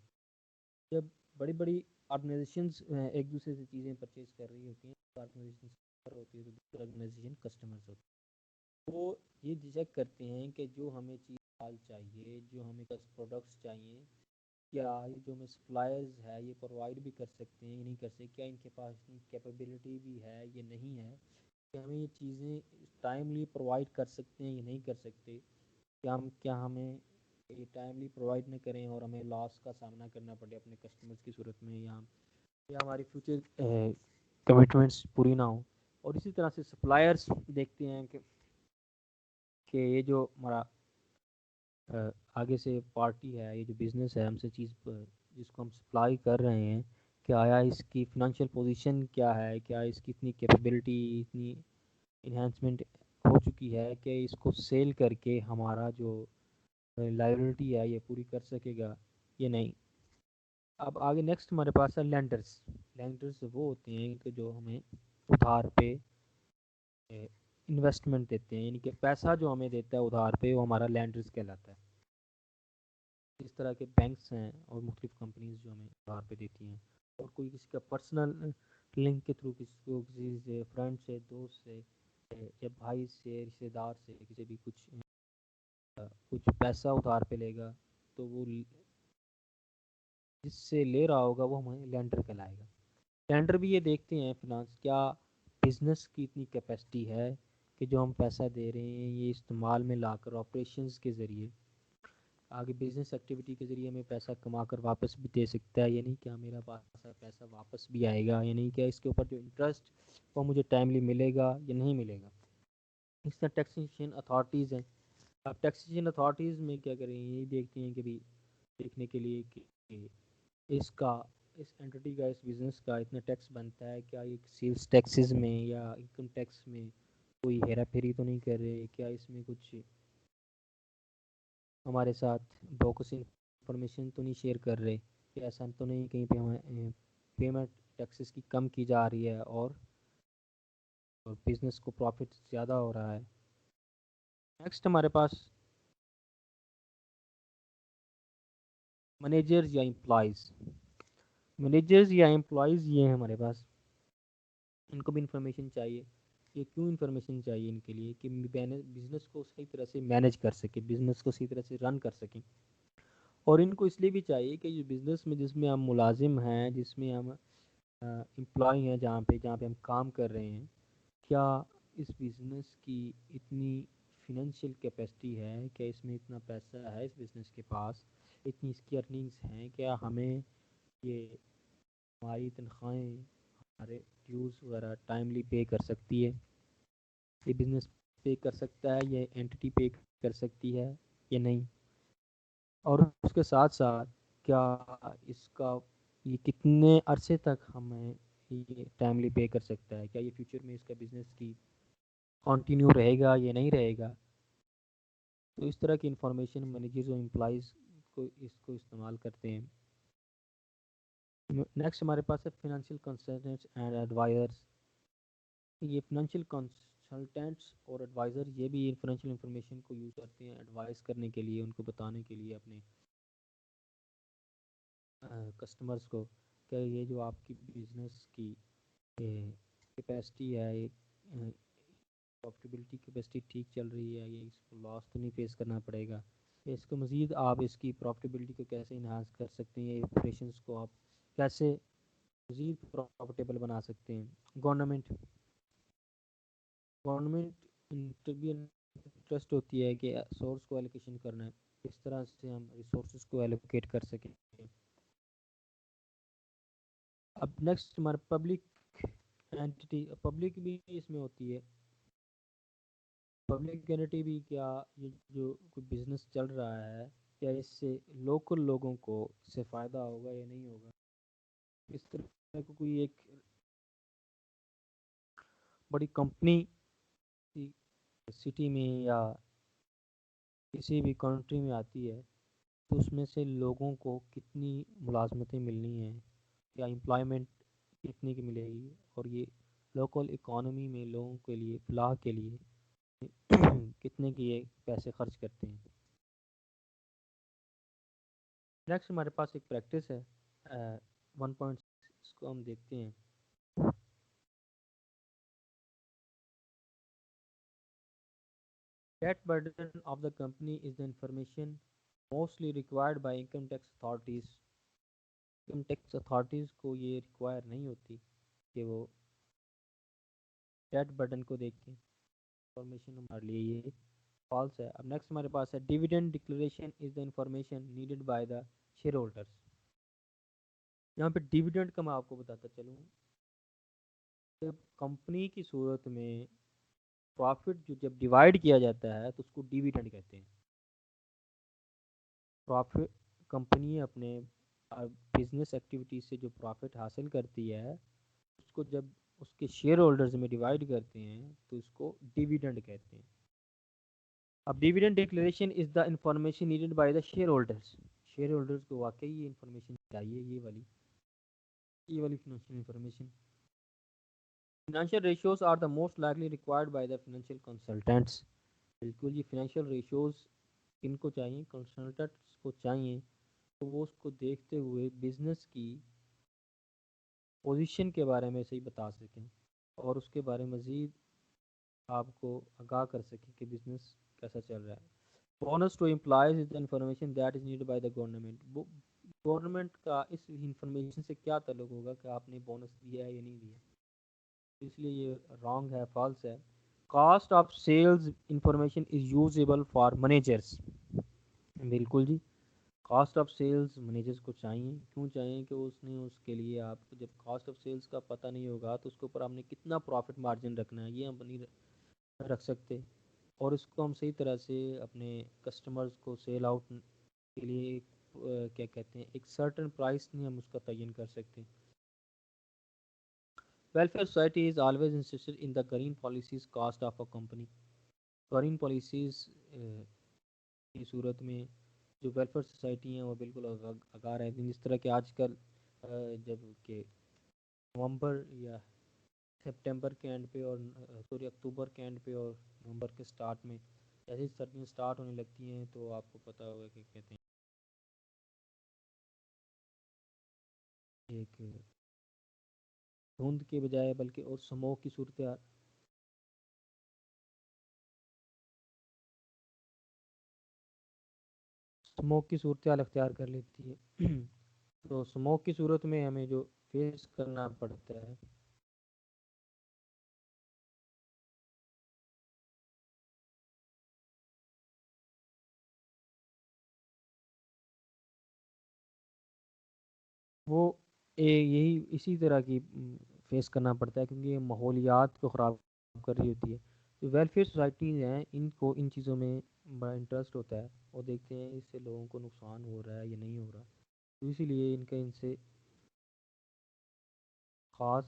جب بڑی بڑی آرگنائزیشنز ایک دوسرے سے چیزیں پرچیز کر رہی ہوتی ہیں، آرگنائزیشن ہوتی ہے تو دوسری آرگنائزیشن کسٹمرز ہوتی ہے، وہ یہ چیک کرتے ہیں کہ جو ہمیں چیز مال چاہیے، جو ہمیں پروڈکٹس چاہیے، کیا جو ہمیں سپلائرز ہے یہ پرووائڈ بھی کر سکتے ہیں یا نہیں کر سکتے، کیا ان کے پاس اتنی کیپیبلٹی بھی ہے یا نہیں ہے، کہ ہمیں یہ چیزیں ٹائملی پرووائڈ کر سکتے ہیں یا نہیں کر سکتے، کیا ہمیں یہ ٹائملی پرووائڈ نہ کریں اور ہمیں لاس کا سامنا کرنا پڑے اپنے کسٹمرز کی صورت میں، یا ہماری فیوچر کمٹمنٹس پوری نہ ہوں۔ اور اسی طرح سے سپلائرس دیکھتے ہیں کہ یہ جو ہمارا آگے سے پارٹی ہے، یہ جو بزنس ہے ہم سے چیز جس کو ہم سپلائی کر رہے ہیں، کہ آیا اس کی فنانشیل پوزیشن کیا ہے، کیا اس کی اتنی کیپیبلٹی، اتنی انہینسمنٹ ہو چکی ہے کہ اس کو سیل کر کے ہمارا جو لائبلٹی ہے یہ پوری کر سکے گا یا نہیں۔ اب آگے نیکسٹ ہمارے پاس ہے لینڈرز. لینڈرز وہ ہوتے ہیں کہ جو ہمیں ادھار پہ انویسٹمنٹ دیتے ہیں، یعنی کہ پیسہ جو ہمیں دیتا ہے ادھار پہ وہ ہمارا لینڈرز کہلاتا ہے. اس طرح کے بینکس ہیں اور مختلف کمپنیز جو ہمیں ادھار پہ دیتی ہیں، اور کوئی کسی کا پرسنل لنک کے تھرو کسی کو کسی سے فرینڈ سے دوست سے یا بھائی سے رشتے دار سے کسی بھی کچھ پیسہ ادھار پہ لے گا تو وہ جس سے لے رہا ہوگا وہ ہمیں لینڈر کہلائے گا. لینڈر بھی یہ دیکھتے ہیں فنانس کیا بزنس کی اتنی کیپیسٹی ہے کہ جو ہم پیسہ دے رہے ہیں یہ استعمال میں لا کر آپریشنز کے ذریعے آگے بزنس ایکٹیویٹی کے ذریعے ہمیں پیسہ کما کر واپس بھی دے سکتا ہے، یعنی کیا میرا پاس پیسہ واپس بھی آئے گا، یعنی کیا اس کے اوپر جو انٹرسٹ وہ مجھے ٹائملی ملے گا یا نہیں ملے گا. اس طرح ٹیکسیشن اتھارٹیز ہیں. اب ٹیکسیشن اتھارٹیز میں کیا کریں یہ دیکھتے ہیں کہ بھی دیکھنے کے لیے کہ اس کا اس اینٹی کا اس بزنس کا اتنا ٹیکس بنتا ہے، کیا یہ سیلز ٹیکسز میں یا انکم ٹیکس میں کوئی ہیرا پھیری تو نہیں کر رہے، کیا اس میں کچھ ہمارے ساتھ بوکس انفارمیشن تو نہیں شیئر کر رہے، کہ ایسا تو نہیں کہیں پہ ہمیں پیمنٹ ٹیکسز کی کم کی جا رہی ہے اور بزنس کو پروفٹ زیادہ ہو رہا ہے. نیکسٹ ہمارے پاس مینیجرز یا امپلائیز. مینیجرز یا امپلائیز یہ ہیں ہمارے پاس، ان کو بھی انفارمیشن چاہیے. یہ کیوں انفارمیشن چاہیے ان کے لیے کہ بزنس کو صحیح طرح سے مینیج کر سکیں، بزنس کو صحیح طرح سے رن کر سکیں. اور ان کو اس لیے بھی چاہیے کہ جو بزنس میں جس میں ہم ملازم ہیں، جس میں ہم امپلائی ہیں، جہاں پہ ہم کام کر رہے ہیں، کیا اس بزنس کی اتنی فنانشیل کیپیسٹی ہے کہ اس میں اتنا پیسہ ہے اس بزنس کے پاس، اتنی اس کی ارننگس ہیں، کیا ہمیں یہ ہماری تنخواہیں ہمارے ڈیوز وغیرہ ٹائملی پے کر سکتی ہے، یہ بزنس پے کر سکتا ہے، یہ اینٹی پے کر سکتی ہے یا نہیں. اور اس کے ساتھ ساتھ کیا اس کا یہ کتنے عرصے تک ہمیں یہ ٹائملی پے کر سکتا ہے، کیا یہ فیوچر میں اس کا بزنس کی کنٹینیو رہے گا یا نہیں رہے گا. تو اس طرح کی انفارمیشن مینیجرز اور امپلائیز کو استعمال کرتے ہیں. نیکسٹ ہمارے پاس ہے فنانشیل کنسلٹنٹس اینڈ ایڈوائزرس. یہ فنانشیل کنسلٹنٹس اور ایڈوائزر یہ بھی فنانشیل انفارمیشن کو یوز کرتے ہیں ایڈوائز کرنے کے لیے، ان کو بتانے کے لیے اپنے کسٹمرز کو کہ یہ جو آپ کی بزنس کی کیپیسٹی ہے، پروفٹیبلٹی کیپیسٹی ٹھیک چل رہی ہے، یہ اس کو لاس تو نہیں فیس کرنا پڑے گا، اس کو مزید آپ اس کی پروفٹیبلٹی کو کیسے انہانس کر سکتے ہیں، آپریشنس کو آپ کیسے مزید پروفٹیبل بنا سکتے ہیں. گورنمنٹ بھی انٹرسٹ ہوتی ہے کہ سورس کو ایلوکیشن کرنا ہے، اس طرح سے ہم ریسورسز کو ایلوکیٹ کر سکیں. اب نیکسٹ ہمارا پبلک اینٹی. پبلک بھی اس میں ہوتی ہے. پبلک اینٹی بھی کیا یہ جو کوئی بزنس چل رہا ہے کیا اس سے لوکل لوگوں کو اس سے فائدہ ہوگا یا نہیں ہوگا. اس طرح کو کوئی ایک بڑی کمپنی سٹی میں یا کسی بھی کنٹری میں آتی ہے تو اس میں سے لوگوں کو کتنی ملازمتیں ملنی ہیں یا امپلائمنٹ کتنی کی ملے گی، اور یہ لوکل اکانومی میں لوگوں کے لیے فلاح کے لیے کتنے کی یہ پیسے خرچ کرتے ہیں. نیکسٹ ہمارے پاس ایک پریکٹس ہے 1.6، اس کو ہم دیکھتے ہیں. Debt burden of the company is the information mostly required by income tax authorities. Income tax authorities کو یہ ریکوائر نہیں ہوتی کہ وہ ڈیٹ برڈن کو دیکھیں. انفارمیشن ہمارے لیے یہ فالس ہے. اب نیکسٹ ہمارے پاس ہے dividend declaration is the information needed by the share holders. یہاں پہ ڈیویڈنڈ کا میں آپ کو بتاتا چلوں، جب کمپنی کی صورت میں پروفٹ جو جب ڈیوائڈ کیا جاتا ہے تو اس کو ڈیویڈنڈ کہتے ہیں. پروفٹ کمپنی اپنے بزنس ایکٹیویٹی سے جو پروفٹ حاصل کرتی ہے اس کو جب اس کے شیئر ہولڈرز میں ڈیوائڈ کرتے ہیں تو اس کو ڈیویڈنڈ کہتے ہیں. اب dividend declaration is the information needed by the shareholders. Shareholders کو واقعی یہ انفارمیشن چاہیے، یہ والی financial information. Financial ratios are the most likely required by the financial consultants. بالکل جی، فنانشیل ریشیوز کن کو چاہیے؟ کنسلٹنٹس کو چاہیے، تو وہ اس کو دیکھتے ہوئے بزنس کی پوزیشن کے بارے میں صحیح بتا سکیں اور اس کے بارے میں مزید آپ کو آگاہ کر سکیں کہ بزنس کیسا چل رہا ہے. Bonus to employees is the information that is need by the government. Government کا اس انفارمیشن سے کیا تعلق ہوگا کہ آپ نے بونس دیا ہے یا نہیں دیا، اس لیے یہ رانگ ہے، فالس ہے. Cost of sales information is usable for managers. بالکل جی، کاسٹ آف سیلز مینیجرس کو چاہیے. کیوں چاہیے؟ کہ اس نے اس کے لیے آپ کو جب کاسٹ آف سیلز کا پتہ نہیں ہوگا تو اس کے اوپر آپ نے کتنا پروفٹ مارجن رکھنا ہے یہ ہم نہیں رکھ سکتے، اور اس کو ہم صحیح طرح سے اپنے کسٹمرز کو سیل آؤٹ کے لیے کیا کہتے ہیں ایک سرٹن پرائس نہیں ہم اس کا تعین کر سکتے. Welfare society is always interested in the green policies cost of a company. Green policies کی صورت میں جو ویلفیئر سوسائٹی ہیں وہ بالکل آگاہ رہتی ہیں. جس طرح کہ آج کل جب کہ نومبر یا سپٹمبر کے اینڈ پہ اور سوری اکتوبر کے اینڈ پہ اور نومبر کے سٹارٹ میں جیسے سردیاں سٹارٹ ہونے لگتی ہیں تو آپ کو پتہ ہوگا کہ کہتے ہیں ایک دھند کے بجائے بلکہ اور سموک کی صورتحال اختیار کر لیتی ہے. تو سموک کی صورت میں ہمیں جو فیس کرنا پڑتا ہے وہ یہی اسی طرح کی فیس کرنا پڑتا ہے کیونکہ یہ ماحولیات کو خراب کر رہی ہوتی ہے. جو ویلفیئر سوسائٹیز ہیں ان کو ان چیزوں میں بڑا انٹرسٹ ہوتا ہے اور دیکھتے ہیں اس سے لوگوں کو نقصان ہو رہا ہے یا نہیں ہو رہا، تو اسی لیے ان سے خاص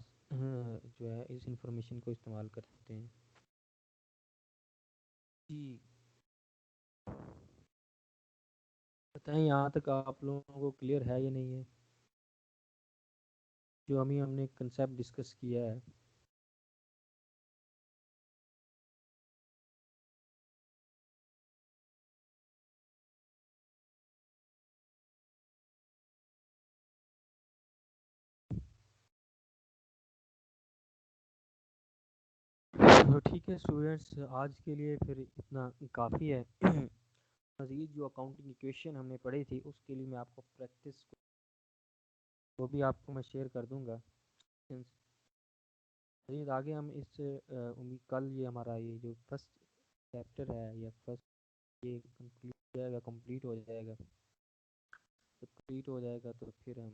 جو ہے اس انفارمیشن کو استعمال کرتے ہیں. جی بتائیں یہاں تک آپ لوگوں کو کلیئر ہے یا نہیں ہے جو ہم نے کنسیپٹ ڈسکس کیا ہے؟ تو ٹھیک ہے اسٹوڈینٹس، آج کے لیے پھر اتنا کافی ہے. مزید جو اکاؤنٹنگ ایکویشن ہم نے پڑھی تھی اس کے لیے میں آپ کو پریکٹس وہ بھی آپ کو میں شیئر کر دوں گا. مزید آگے ہم اس امید کل یہ ہمارا یہ جو فرسٹ چیپٹر ہے یا فرسٹ یہ کمپلیٹ ہو جائے گا تو پھر ہم